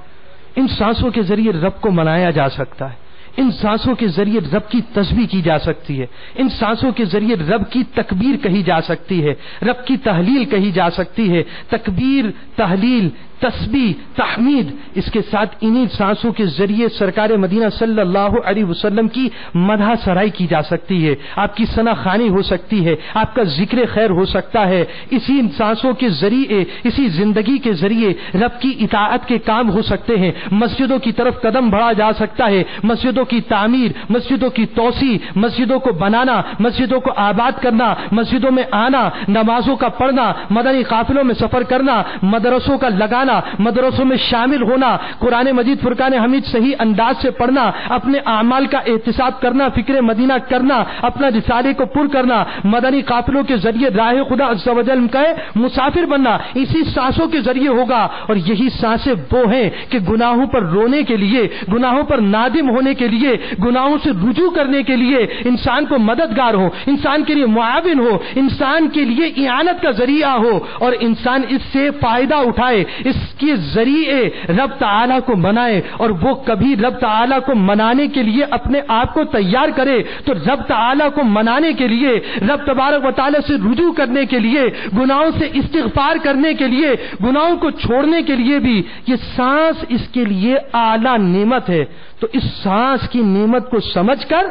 ان سانسوں کے ذریعے رب کو منایا جا سکتا ہے, ان سانسوں کے ذریعے رب کی تسبیح کی جا سکتی ہے, ان سانسوں کے ذریعے رب کی تکبیر کہی جا سکتی ہے, رب کی تحلیل کہی جا سکتی ہے. تکبیر, تحلیل, تسبیح, تحمید, اس کے ساتھ انہی سانسوں کے ذریعے سرکار مدینہ صلی اللہ علیہ وسلم کی مدح سرائی کی جا سکتی ہے, آپ کی ثنا خوانی ہو سکتی ہے, آپ کا ذکر خیر ہو سکتا ہے. اسی سانسوں کے ذریعے, اسی زندگی کے ذریعے رب کی اطاعت کے کام ہو سکتے ہیں. مسجدوں کی طرف قدم بڑھا جا سکتا ہے, مسجدوں کی تعمیر, مسجدوں کی توسیع, مسجدوں کو بنانا, مسجدوں کو آباد کرنا, مسجدوں میں آنا, نمازوں کا پڑھنا, مدنی قافلوں میں سفر کرنا, مدرسوں کا لگانا, جانا، مدرسوں میں شامل ہونا، قرآن مجید فرقان حمید صحیح انداز سے پڑھنا، اپنے اعمال کا احتساب کرنا، فکر مدینہ کرنا، اپنا رسالے کو پر کرنا، مدنی قافلوں کے ذریعے راہ خدا عز و جل کا مسافر بننا، اسی سانسوں کے ذریعے ہوگا. اور یہی سانسیں وہ ہیں کہ گناہوں پر رونے کے لیے، گناہوں پر نادم ہونے کے لیے، گناہوں سے رجوع کرنے کے لیے انسان کو مددگار ہو، انسان کے لیے معاون ہو، انسان کے لیے اعانت کا ذریعہ ہو، اور انسان اس سے فائدہ اٹھائے، اس کے ذریعے رب تعالیٰ کو منائے. اور وہ کبھی رب تعالیٰ کو منانے کے لیے اپنے آپ کو تیار کرے تو رب تعالیٰ کو منانے کے لیے، رب تبارک و تعالیٰ سے رجوع کرنے کے لیے، گناہوں سے استغفار کرنے کے لیے، گناہوں کو چھوڑنے کے لیے بھی یہ سانس اس کے لیے اعلیٰ نعمت ہے. تو اس سانس کی نعمت کو سمجھ کر،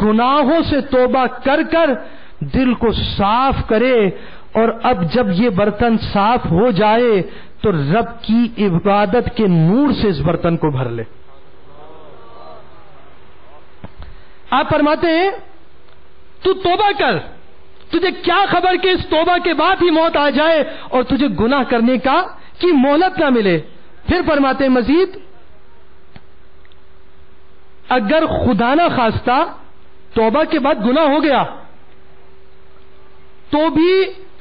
گناہوں سے توبہ کر کر دل کو صاف کرے. اور اب جب یہ برتن صاف ہو جائے تو رب کی عبادت کے نور سے اس برتن کو بھر لے. آپ فرماتے ہیں تو توبہ کر، تجھے کیا خبر کہ اس توبہ کے بعد ہی موت آ جائے اور تجھے گناہ کرنے کی مہلت نہ ملے. پھر فرماتے ہیں مزید، اگر خدا نہ خواستہ توبہ کے بعد گناہ ہو گیا تو بھی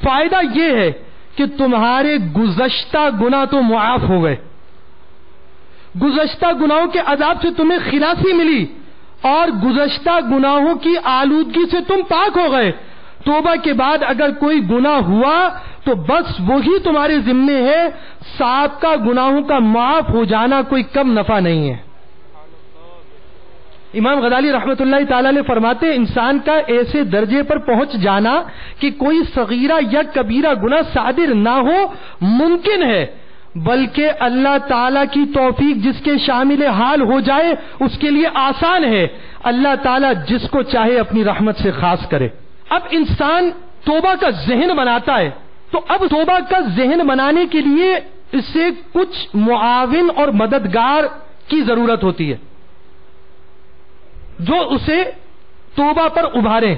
فائدہ یہ ہے کہ تمہارے گزشتہ گناہ تو معاف ہو گئے، گزشتہ گناہوں کے عذاب سے تمہیں خلاصی ملی اور گزشتہ گناہوں کی آلودگی سے تم پاک ہو گئے. توبہ کے بعد اگر کوئی گناہ ہوا تو بس وہی تمہارے ذمے ہے، سابقہ گناہوں کا معاف ہو جانا کوئی کم نفع نہیں ہے. امام غزالی رحمت اللہ تعالی نے فرماتے ہیں انسان کا ایسے درجے پر پہنچ جانا کہ کوئی صغیرہ یا کبیرہ گناہ صادر نہ ہو ممکن ہے، بلکہ اللہ تعالیٰ کی توفیق جس کے شامل حال ہو جائے اس کے لیے آسان ہے. اللہ تعالیٰ جس کو چاہے اپنی رحمت سے خاص کرے. اب انسان توبہ کا ذہن بناتا ہے تو اب توبہ کا ذہن بنانے کے لیے اسے کچھ معاون اور مددگار کی ضرورت ہوتی ہے جو اسے توبہ پر ابھارے.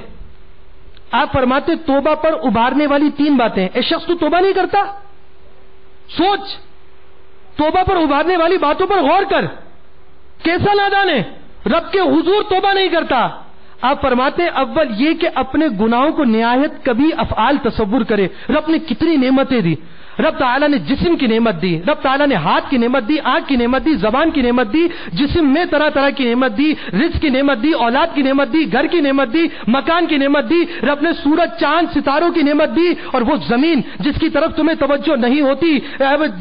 آپ فرماتے توبہ پر ابھارنے والی 3 باتیں. ایک شخص تو توبہ نہیں کرتا، سوچ، توبہ پر ابھارنے والی باتوں پر غور کر. کیسا نادان ہے، رب کے حضور توبہ نہیں کرتا. آپ فرماتے ہیں اول یہ کہ اپنے گناہوں کو نہایت کبھی افعال تصور کرے. رب نے کتنی نعمتیں دی، رب تعالیٰ نے جسم کی نعمت دی، رب تعالیٰ نے ہاتھ کی نعمت دی، آنکھ کی نعمت دی، زبان کی نعمت دی، جسم میں طرح طرح کی نعمت دی، رزق کی نعمت دی، اولاد کی نعمت دی، گھر کی نعمت دی، مکان کی نعمت دی. رب نے سورج چاند ستاروں کی نعمت دی. اور وہ زمین جس کی طرف تمہیں توجہ نہیں ہوتی،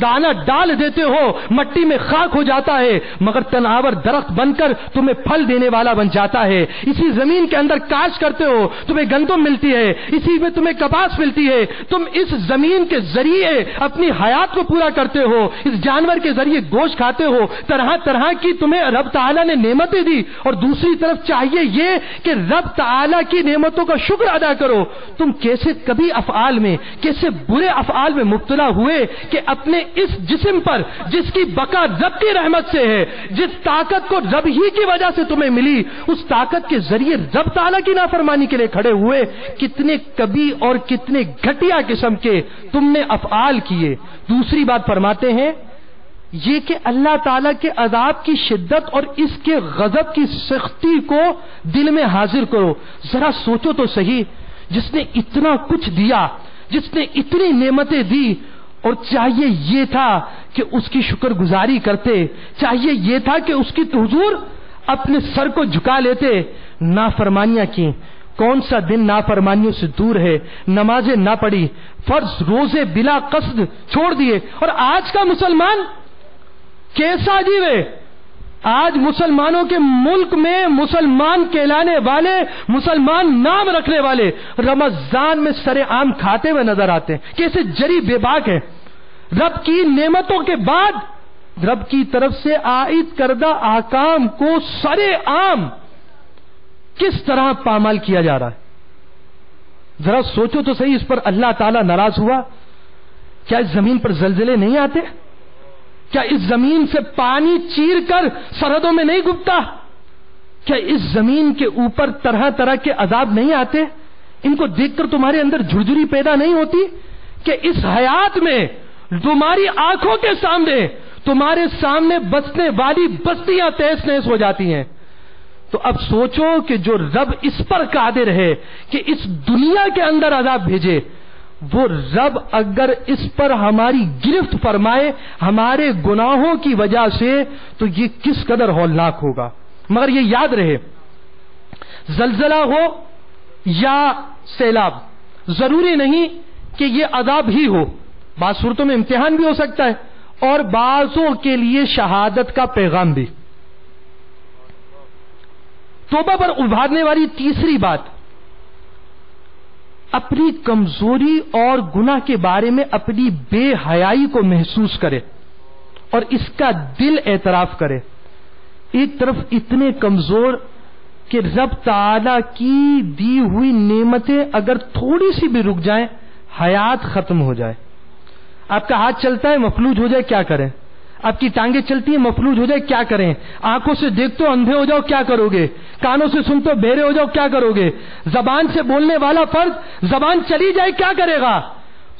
دانا ڈال دیتے ہو مٹی میں خاک ہو جاتا ہے مگر تناور درخت بن کر تمہیں پھل دینے والا بن جاتا ہے. اسی زمین کے اندر کاشت کرتے ہو، تمہیں گندم ملتی ہے، اسی میں تمہیں کپاس ملتی ہے. تم اس زمین کے ذریعے اپنی حیات کو پورا کرتے ہو، اس جانور کے ذریعے گوشت کھاتے ہو، طرح طرح کی تمہیں رب تعالیٰ نے نعمتیں دی. اور دوسری طرف چاہیے یہ کہ رب تعالیٰ کی نعمتوں کا شکر ادا کرو. تم کیسے کبھی افعال میں، کیسے برے افعال میں مبتلا ہوئے کہ اپنے اس جسم پر جس کی بقا رب کی رحمت سے ہے، جس طاقت کو رب ہی کی وجہ سے تمہیں ملی، اس طاقت کے ذریعے رب تعالیٰ کی نافرمانی کے لیے کھڑے ہوئے. کتنے کبھی اور کتنے گھٹیا قسم کے تم نے افعال کیے. دوسری بات فرماتے ہیں یہ کہ اللہ تعالیٰ کے عذاب کی شدت اور اس کے غضب کی سختی کو دل میں حاضر کرو. ذرا سوچو تو صحیح، جس نے اتنا کچھ دیا، جس نے اتنی نعمتیں دی، اور چاہیے یہ تھا کہ اس کی شکر گزاری کرتے، چاہیے یہ تھا کہ اس کی حضور اپنے سر کو جھکا لیتے. نافرمانیاں کی. کون سا دن نافرمانیوں سے دور ہے، نمازیں نہ پڑھی، فرض روزے بلا قصد چھوڑ دیے. اور آج کا مسلمان کیسا عجیب ہے. آج مسلمانوں کے ملک میں مسلمان کہلانے والے، مسلمان نام رکھنے والے رمضان میں سر عام کھاتے ہوئے نظر آتے ہیں. کیسے جری بے باک ہے. رب کی نعمتوں کے بعد رب کی طرف سے عائد کردہ احکام کو سر عام کس طرح پامال کیا جا رہا ہے. ذرا سوچو تو صحیح، اس پر اللہ تعالیٰ ناراض ہوا؟ کیا اس زمین پر زلزلے نہیں آتے؟ کیا اس زمین سے پانی چیر کر سرحدوں میں نہیں گھستا؟ کیا اس زمین کے اوپر طرح طرح کے عذاب نہیں آتے؟ ان کو دیکھ کر تمہارے اندر جھرجھری پیدا نہیں ہوتی کہ اس حیات میں تمہاری آنکھوں کے سامنے، تمہارے سامنے بسنے والی بستیاں تہس نہس ہو جاتی ہیں. تو اب سوچو کہ جو رب اس پر قادر ہے کہ اس دنیا کے اندر عذاب بھیجے، وہ رب اگر اس پر ہماری گرفت فرمائے ہمارے گناہوں کی وجہ سے، تو یہ کس قدر ہولناک ہوگا. مگر یہ یاد رہے، زلزلہ ہو یا سیلاب، ضروری نہیں کہ یہ عذاب ہی ہو. بعض صورتوں میں امتحان بھی ہو سکتا ہے، اور بعضوں کے لیے شہادت کا پیغام بھی. توبہ پر ابھارنے والی تیسری بات، اپنی کمزوری اور گناہ کے بارے میں اپنی بے حیائی کو محسوس کرے اور اس کا دل اعتراف کرے. ایک طرف اتنے کمزور کہ رب تعالی کی دی ہوئی نعمتیں اگر تھوڑی سی بھی رک جائیں حیات ختم ہو جائے. آپ کا ہاتھ چلتا ہے مفلوج ہو جائے کیا کریں؟ آپ کی ٹانگیں چلتی ہیں مفلوج ہو جائے کیا کریں؟ آنکھوں سے دیکھتے ہو اندھے ہو جاؤ کیا کرو گے؟ کانوں سے سنتے ہو بہرے ہو جاؤ کیا کرو گے؟ زبان سے بولنے والا فرد زبان چلی جائے کیا کرے گا؟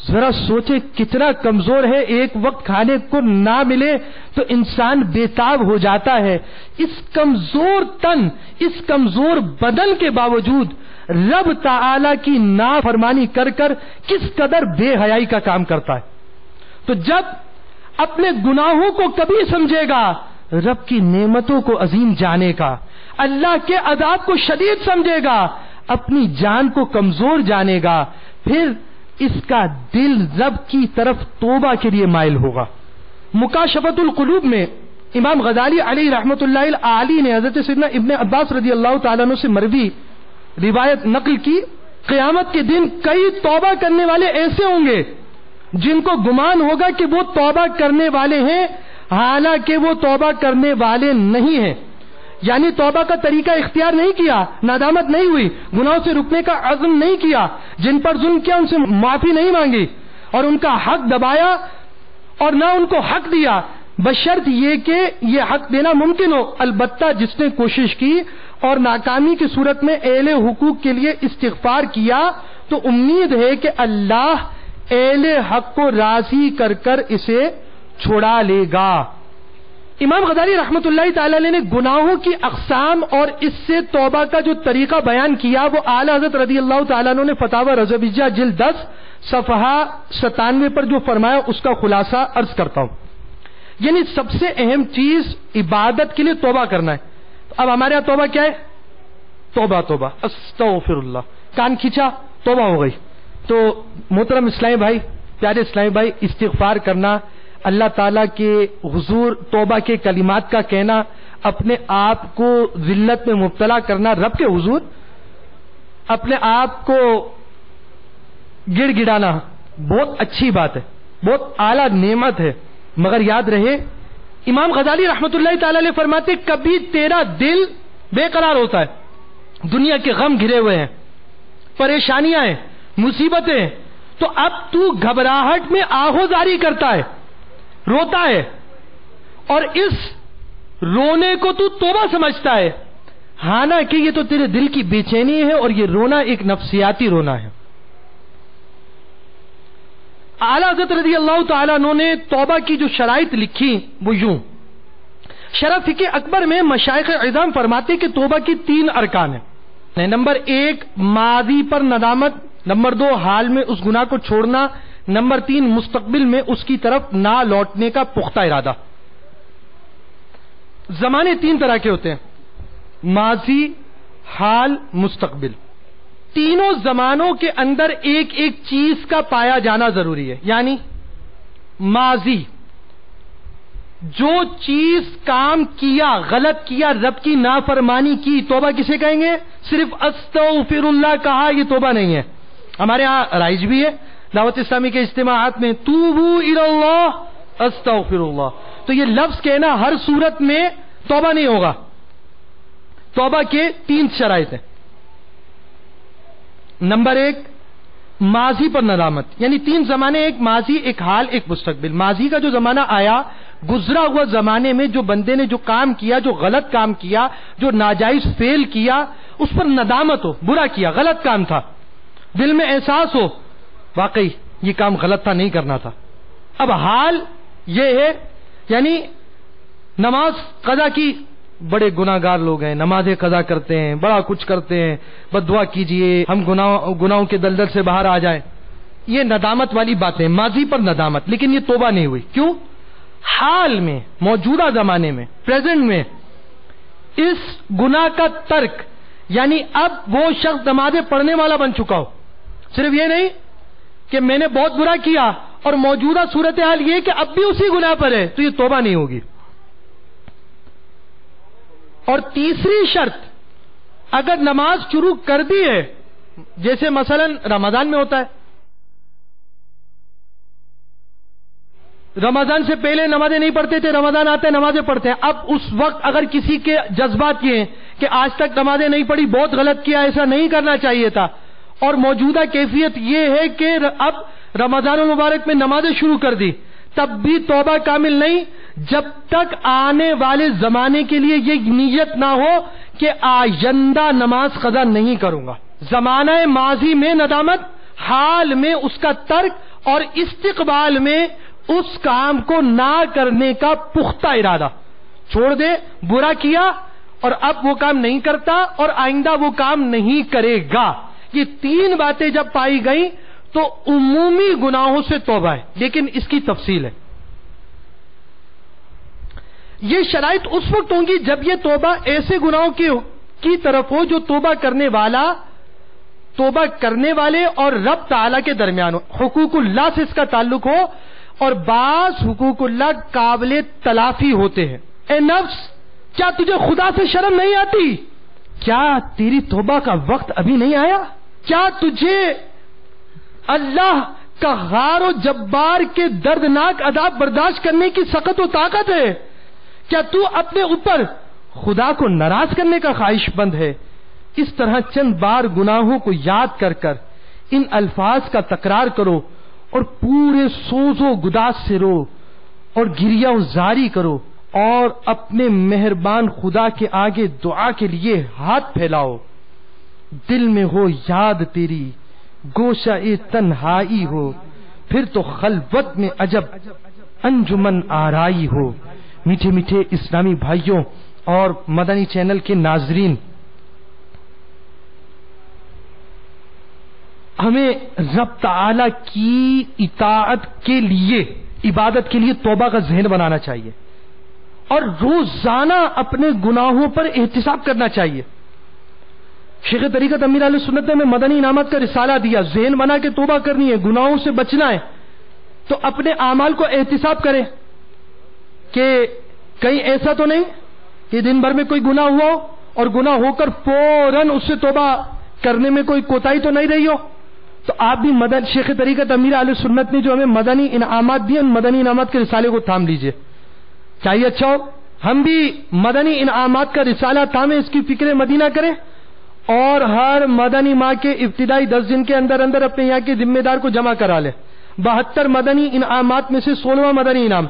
ذرا سوچے کتنا کمزور ہے. ایک وقت کھانے کو نہ ملے تو انسان بےتاب ہو جاتا ہے. اس کمزور تن، اس کمزور بدن کے باوجود رب تعالی کی نافرمانی کر کر کس قدر بے حیائی کا کام کرتا ہے. تو جب اپنے گناہوں کو کبھی سمجھے گا، رب کی نعمتوں کو عظیم جانے کا، اللہ کے عذاب کو شدید سمجھے گا، اپنی جان کو کمزور جانے گا، پھر اس کا دل رب کی طرف توبہ کے لیے مائل ہوگا. مکاشفۃ القلوب میں امام غزالی علیہ رحمۃ اللہ علی نے حضرت سیدنا ابن عباس رضی اللہ تعالیٰ عنہ سے مروی روایت نقل کی، قیامت کے دن کئی توبہ کرنے والے ایسے ہوں گے جن کو گمان ہوگا کہ وہ توبہ کرنے والے ہیں، حالانکہ وہ توبہ کرنے والے نہیں ہیں. یعنی توبہ کا طریقہ اختیار نہیں کیا، ندامت نہیں ہوئی، گناہوں سے رکنے کا عزم نہیں کیا، جن پر ظلم کیا ان سے معافی نہیں مانگی اور ان کا حق دبایا اور نہ ان کو حق دیا، بشرط یہ کہ یہ حق دینا ممکن ہو. البتہ جس نے کوشش کی اور ناکامی کی صورت میں اہل حقوق کے لیے استغفار کیا تو امید ہے کہ اللہ اہل حق کو راضی کر کر اسے چھڑا لے گا. امام غزالی رحمت اللہ تعالی علیہ نے گناہوں کی اقسام اور اس سے توبہ کا جو طریقہ بیان کیا وہ اعلی حضرت رضی اللہ تعالیٰ عنہ نے فتاوی رضویہ جلد 10 صفحہ 97 پر جو فرمایا اس کا خلاصہ عرض کرتا ہوں. یعنی سب سے اہم چیز عبادت کے لیے توبہ کرنا ہے. اب ہمارے یہاں توبہ کیا ہے؟ توبہ توبہ استغفر اللہ، کان کھینچا توبہ ہو گئی. تو محترم اسلامی بھائی، پیارے اسلامی بھائی، استغفار کرنا، اللہ تعالیٰ کے حضور توبہ کے کلمات کا کہنا، اپنے آپ کو ذلت میں مبتلا کرنا رب کے حضور، اپنے آپ کو گڑ گڑانا بہت اچھی بات ہے، بہت اعلیٰ نعمت ہے. مگر یاد رہے امام غزالی رحمت اللہ تعالی علیہ فرماتے کبھی تیرا دل بے قرار ہوتا ہے، دنیا کے غم گھرے ہوئے ہیں، پریشانیاں ہیں، مصیبتیں، تو اب تو گھبراہٹ میں آہوزاری کرتا ہے، روتا ہے، اور اس رونے کو تو توبہ سمجھتا ہے، حالانکہ یہ تو تیرے دل کی بے چینی ہے اور یہ رونا ایک نفسیاتی رونا ہے. اعلیٰ حضرت رضی اللہ تعالیٰ عنہ نے توبہ کی جو شرائط لکھی وہ یوں. شرح فقہ اکبر میں مشائخ اعظام فرماتے کہ توبہ کی 3 ارکان ہیں. نمبر 1 ماضی پر ندامت، نمبر 2 حال میں اس گناہ کو چھوڑنا، نمبر 3 مستقبل میں اس کی طرف نہ لوٹنے کا پختہ ارادہ. زمانے 3 طرح کے ہوتے ہیں، ماضی، حال، مستقبل. تینوں زمانوں کے اندر ایک ایک چیز کا پایا جانا ضروری ہے. یعنی ماضی، جو چیز کام کیا، غلط کیا، رب کی نافرمانی کی، توبہ کسے کہیں گے؟ صرف استغفر اللہ کہا یہ توبہ نہیں ہے. ہمارے ہاں رائج بھی ہے دعوت اسلامی کے اجتماعات میں، توبو الی اللہ استغفر اللہ. تو یہ لفظ کہنا ہر صورت میں توبہ نہیں ہوگا. توبہ کے 3 شرائط ہیں. نمبر 1 ماضی پر ندامت، یعنی 3 زمانے، ایک ماضی، ایک حال، ایک مستقبل. ماضی کا جو زمانہ آیا، گزرا ہوا زمانے میں جو بندے نے جو کام کیا، جو غلط کام کیا، جو ناجائز فعل کیا، اس پر ندامت ہو، برا کیا، غلط کام تھا، دل میں احساس ہو واقعی یہ کام غلط تھا، نہیں کرنا تھا. اب حال یہ ہے، یعنی نماز قضا کی، بڑے گناہگار لوگ ہیں، نمازیں قضا کرتے ہیں، بڑا کچھ کرتے ہیں، بد دعا کیجئے ہم گناہوں کے دلدل سے باہر آ جائیں. یہ ندامت والی باتیں، ماضی پر ندامت، لیکن یہ توبہ نہیں ہوئی. کیوں؟ حال میں، موجودہ زمانے میں، پریزنٹ میں اس گناہ کا ترک، یعنی اب وہ شخص نمازیں پڑھنے والا بن چکا ہو. صرف یہ نہیں کہ میں نے بہت برا کیا اور موجودہ صورتحال یہ کہ اب بھی اسی گناہ پر ہے، تو یہ توبہ نہیں ہوگی. اور تیسری شرط، اگر نماز شروع کر دی ہے، جیسے مثلا رمضان میں ہوتا ہے، رمضان سے پہلے نمازیں نہیں پڑھتے تھے، رمضان آتے نمازیں پڑھتے ہیں. اب اس وقت اگر کسی کے جذبات یہ ہیں کہ آج تک نمازیں نہیں پڑھی، بہت غلط کیا، ایسا نہیں کرنا چاہیے تھا، اور موجودہ کیفیت یہ ہے کہ اب رمضان المبارک میں نمازیں شروع کر دی، تب بھی توبہ کامل نہیں جب تک آنے والے زمانے کے لیے یہ نیت نہ ہو کہ آئندہ نماز قضا نہیں کروں گا. زمانہ ماضی میں ندامت، حال میں اس کا ترک، اور استقبال میں اس کام کو نہ کرنے کا پختہ ارادہ. چھوڑ دے، برا کیا اور اب وہ کام نہیں کرتا اور آئندہ وہ کام نہیں کرے گا. یہ تین باتیں جب پائی گئیں تو عمومی گناہوں سے توبہ ہے، لیکن اس کی تفصیل ہے. یہ شرائط اس وقت ہوں گی جب یہ توبہ ایسے گناہوں کی طرف ہو جو توبہ کرنے والے اور رب تعالی کے درمیان ہو، حقوق اللہ سے اس کا تعلق ہو، اور بعض حقوق اللہ قابل تلافی ہوتے ہیں. اے نفس، کیا تجھے خدا سے شرم نہیں آتی؟ کیا تیری توبہ کا وقت ابھی نہیں آیا؟ کیا تجھے اللہ کا غار و جبار کے دردناک عذاب برداشت کرنے کی سخت و طاقت ہے؟ کیا تو اپنے اوپر خدا کو ناراض کرنے کا خواہش مند ہے؟ اس طرح چند بار گناہوں کو یاد کر کر ان الفاظ کا تکرار کرو اور پورے سوز و گداز سے رو اور گریہ و زاری کرو، اور اپنے مہربان خدا کے آگے دعا کے لیے ہاتھ پھیلاؤ. دل میں ہو یاد تیری، گوشہ تنہائی ہو، پھر تو خلوت میں عجب انجمن آرائی ہو. میٹھے میٹھے اسلامی بھائیوں اور مدنی چینل کے ناظرین، ہمیں رب تعالی کی اطاعت کے لیے، عبادت کے لیے توبہ کا ذہن بنانا چاہیے، اور روزانہ اپنے گناہوں پر احتساب کرنا چاہیے. شیخ طریقت امیر اہل سنت نے ہمیں مدنی انعامات کا رسالہ دیا، ذہن بنا کے توبہ کرنی ہے، گناہوں سے بچنا ہے. تو اپنے اعمال کو احتساب کریں کہ کہیں ایسا تو نہیں کہ دن بھر میں کوئی گناہ ہوا ہو اور گناہ ہو کر فوراً اس سے توبہ کرنے میں کوئی کوتاہی تو نہیں رہی ہو. تو آپ بھی شیخ طریقت امیر اہل سنت نے جو ہمیں مدنی انعامات دیے، ان مدنی انعامات کے رسالے کو تھام لیجئے. چاہیے اچھا ہو ہم بھی مدنی انعامات کا رسالہ تھامیں، اس کی فکر مدینہ کریں، اور ہر مدنی ماہ کے ابتدائی 10 دن کے اندر اندر اپنے یہاں کے ذمہ دار کو جمع کرا لیں. 72 مدنی انعامات میں سے 16واں مدنی انعام،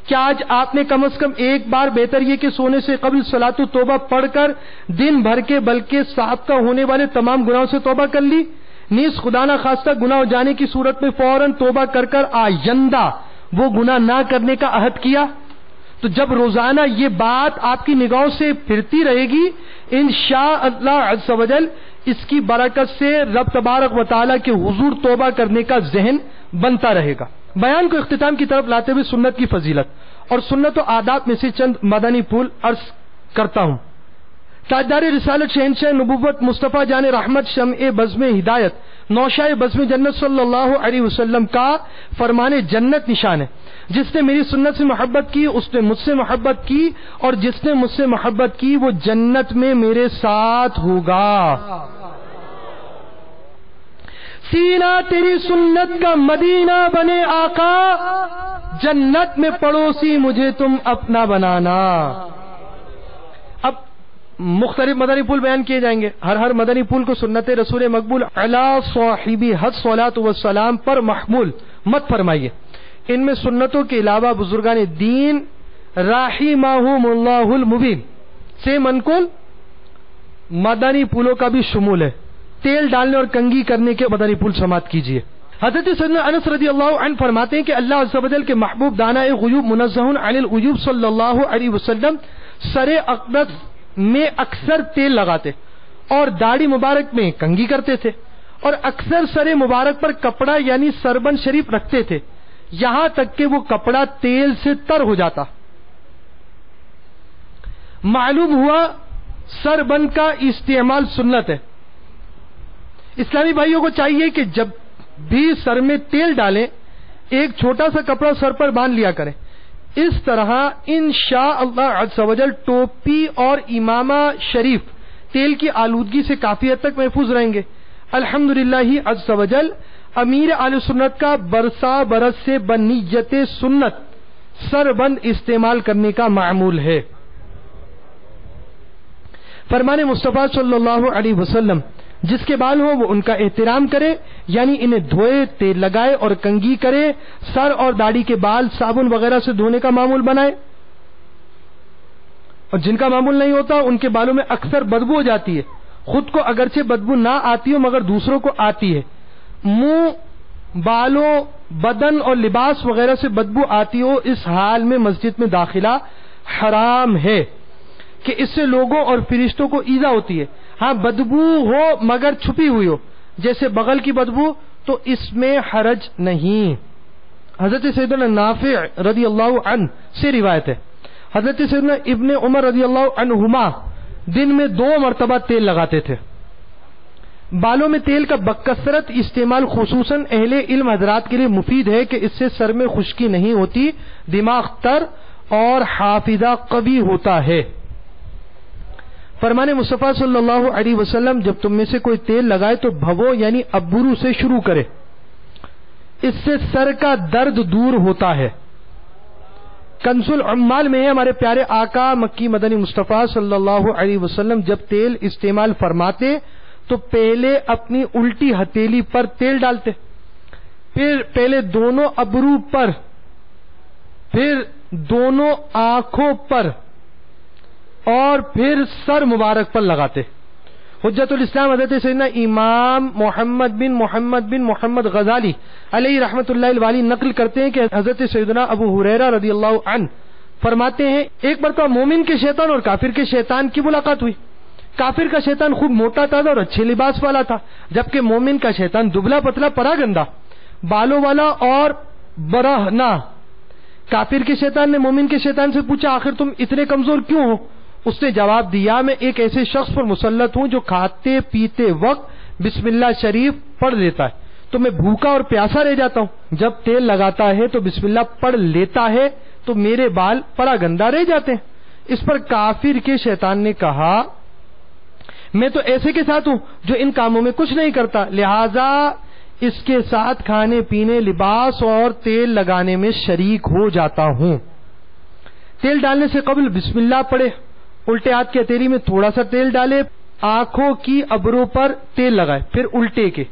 کیا آج آپ نے کم از کم ایک بار، بہتر یہ کہ سونے سے قبل صلاۃ التوبہ پڑھ کر دن بھر کے بلکہ سابقہ ہونے والے تمام گناہوں سے توبہ کر لی؟ نیز خدا نہ خواستہ گناہ ہو جانے کی صورت میں فوراً توبہ کر کر آئندہ وہ گناہ نہ کرنے کا عہد کیا؟ تو جب روزانہ یہ بات آپ کی نگاہوں سے پھرتی رہے گی، انشاءاللہ عز و جل اس کی برکت سے رب تبارک و تعالیٰ کے حضور توبہ کرنے کا ذہن بنتا رہے گا. بیان کو اختتام کی طرف لاتے ہوئے سنت کی فضیلت اور سنت و آداب میں سے چند مدنی پھول عرض کرتا ہوں. تاجدار رسالت شہنشاہ نبوت مصطفیٰ جان رحمت شمع بزم ہدایت نوشائے بزم جنت صلی اللہ علیہ وسلم کا فرمان جنت نشان ہے. جس نے میری سنت سے محبت کی اس نے مجھ سے محبت کی، اور جس نے مجھ سے محبت کی وہ جنت میں میرے ساتھ ہوگا. سینہ تیری سنت کا مدینہ بنے آقا، جنت میں پڑوسی مجھے تم اپنا بنانا. اب مختلف مدنی پھول بیان کیے جائیں گے. ہر مدنی پھول کو سنت رسول مقبول علی صاحبی حد صلاۃ والسلام پر محمول مت فرمائیے. ان میں سنتوں کے علاوہ بزرگان دین رحمہم اللہ المبین سے منقول مدنی پھولوں کا بھی شمول ہے. تیل ڈالنے اور کنگھی کرنے کے مدنی پھول سماعت کیجیے. حضرت سیدنا انس رضی اللہ عنہ فرماتے ہیں کہ اللہ عز و جل کے محبوب دانا غیوب منزہ عن العیوب صلی اللہ علیہ وسلم سر اقدس میں اکثر تیل لگاتے اور داڑھی مبارک میں کنگھی کرتے تھے، اور اکثر سر مبارک پر کپڑا یعنی سربند شریف رکھتے تھے، یہاں تک کہ وہ کپڑا تیل سے تر ہو جاتا۔ معلوم ہوا سربند کا استعمال سنت ہے۔ اسلامی بھائیوں کو چاہیے کہ جب بھی سر میں تیل ڈالیں ایک چھوٹا سا کپڑا سر پر باندھ لیا کریں، اس طرح انشاءاللہ عز و جل ٹوپی اور امامہ شریف تیل کی آلودگی سے کافی حد تک محفوظ رہیں گے۔ الحمدللہ عز و جل امیر اہل سنت کا برسا برس سے بنیت سنت سربند استعمال کرنے کا معمول ہے۔ فرمان مصطفیٰ صلی اللہ علیہ وسلم جس کے بال ہوں وہ ان کا احترام کرے، یعنی انہیں دھوئے، تیل لگائے اور کنگھی کرے، سر اور داڑھی کے بال صابن وغیرہ سے دھونے کا معمول بنائے، اور جن کا معمول نہیں ہوتا ان کے بالوں میں اکثر بدبو ہو جاتی ہے، خود کو اگرچہ بدبو نہ آتی ہو مگر دوسروں کو آتی ہے، منہ، بالوں، بدن اور لباس وغیرہ سے بدبو آتی ہو، اس حال میں مسجد میں داخلہ حرام ہے کہ اس سے لوگوں اور فرشتوں کو ایذا ہوتی ہے۔ ہاں بدبو ہو مگر چھپی ہوئی ہو، جیسے بغل کی بدبو، تو اس میں حرج نہیں۔ حضرت سیدنا نافع رضی اللہ عنہ سے روایت ہے، حضرت سیدنا ابن عمر رضی اللہ عنہما دن میں 2 مرتبہ تیل لگاتے تھے۔ بالوں میں تیل کا بکثرت استعمال خصوصاً اہل علم حضرات کے لیے مفید ہے کہ اس سے سر میں خشکی نہیں ہوتی، دماغ تر اور حافظہ قوی ہوتا ہے۔ فرمان مصطفیٰ صلی اللہ علیہ وسلم جب تم میں سے کوئی تیل لگائے تو بھوو یعنی ابرو سے شروع کرے، اس سے سر کا درد دور ہوتا ہے۔ کنز العمال میں ہے ہمارے پیارے آقا مکی مدنی مصطفیٰ صلی اللہ علیہ وسلم جب تیل استعمال فرماتے تو پہلے اپنی الٹی ہتھیلی پر تیل ڈالتے، پھر پہلے دونوں ابرو پر، پھر دونوں آنکھوں پر اور پھر سر مبارک پر لگاتے۔ حجت الاسلام حضرت سیدنا امام محمد بن محمد غزالی علیہ رحمت اللہ الوالی نقل کرتے ہیں کہ حضرت سیدنا ابو ہریرہ رضی اللہ عنہ فرماتے ہیں ایک مرتبہ مومن کے شیطان اور کافر کے شیطان کی ملاقات ہوئی۔ کافر کا شیطان خوب موٹا تازہ اور اچھے لباس والا تھا، جبکہ مومن کا شیطان دبلا پتلا پرا گندا بالوں والا اور برہنہ۔ کافر کے شیطان نے مومن کے شیطان سے پوچھا آخر تم اتنے کمزور کیوں ہو؟ اس نے جواب دیا میں ایک ایسے شخص پر مسلط ہوں جو کھاتے پیتے وقت بسم اللہ شریف پڑھ لیتا ہے تو میں بھوکا اور پیاسا رہ جاتا ہوں، جب تیل لگاتا ہے تو بسم اللہ پڑھ لیتا ہے تو میرے بال پرا گندا رہ جاتے ہیں۔ اس پر کافر کے شیطان نے کہا میں تو ایسے کے ساتھ ہوں جو ان کاموں میں کچھ نہیں کرتا، لہذا اس کے ساتھ کھانے پینے، لباس اور تیل لگانے میں شریک ہو جاتا ہوں۔ تیل ڈالنے سے قبل بسم اللہ پڑھے، الٹے ہاتھ کی ہتھیلی میں تھوڑا سا تیل ڈالے، آنکھوں کی ابروں پر تیل لگائے، پھر الٹے کے،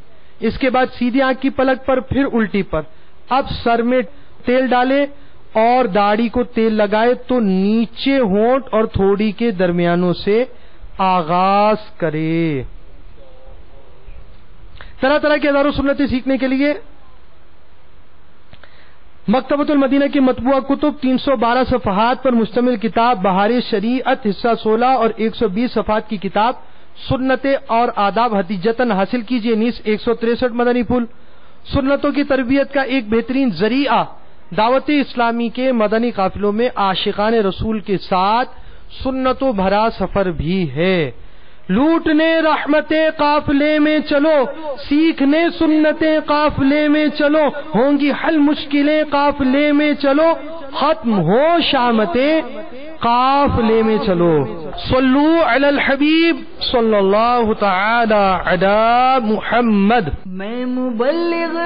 اس کے بعد سیدھی آنکھ کی پلک پر، پھر الٹی پر۔ اب سر میں تیل ڈالے اور داڑھی کو تیل لگائے تو نیچے ہونٹ اور تھوڑی کے درمیانوں سے آغاز کرے۔ طرح طرح کی ہزاروں سنتیں سیکھنے کے لیے مکتبۃ المدینہ کی مطبوعہ کتب 312 صفحات پر مشتمل کتاب بہار شریعت حصہ 16 اور 120 صفحات کی کتاب سنت اور آداب حتیجتاً حاصل کیجیے، نیز 163 مدنی پھول۔ سنتوں کی تربیت کا ایک بہترین ذریعہ دعوت اسلامی کے مدنی قافلوں میں عاشقان رسول کے ساتھ سنتوں بھرا سفر بھی ہے۔ لوٹنے رحمتیں قافلے میں چلو، سیکھنے سنتیں قافلے میں چلو، ہوں گی حل مشکلیں قافلے میں چلو، ختم ہو شامتیں قافلے میں چلو۔ صلو علی الحبیب صلی اللہ تعالی علی محمد۔ میں مبلغ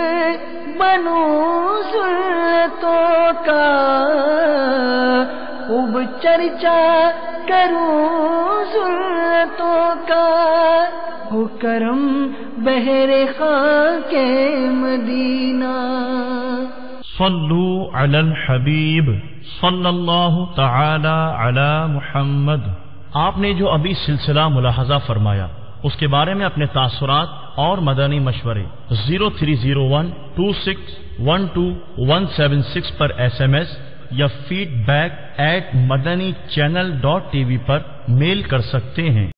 بنوں سنتوں کا، خوب چرچا کروں سنتوں کا، ہو کرم بہر خاک مدینہ۔ صلو علی الحبیب صلی اللہ تعالی علی محمد۔ آپ نے جو ابھی سلسلہ ملاحظہ فرمایا اس کے بارے میں اپنے تاثرات اور مدنی مشورے 0301261217 پر SMS یا feedback@madanichannel.tv پر میل کر سکتے ہیں۔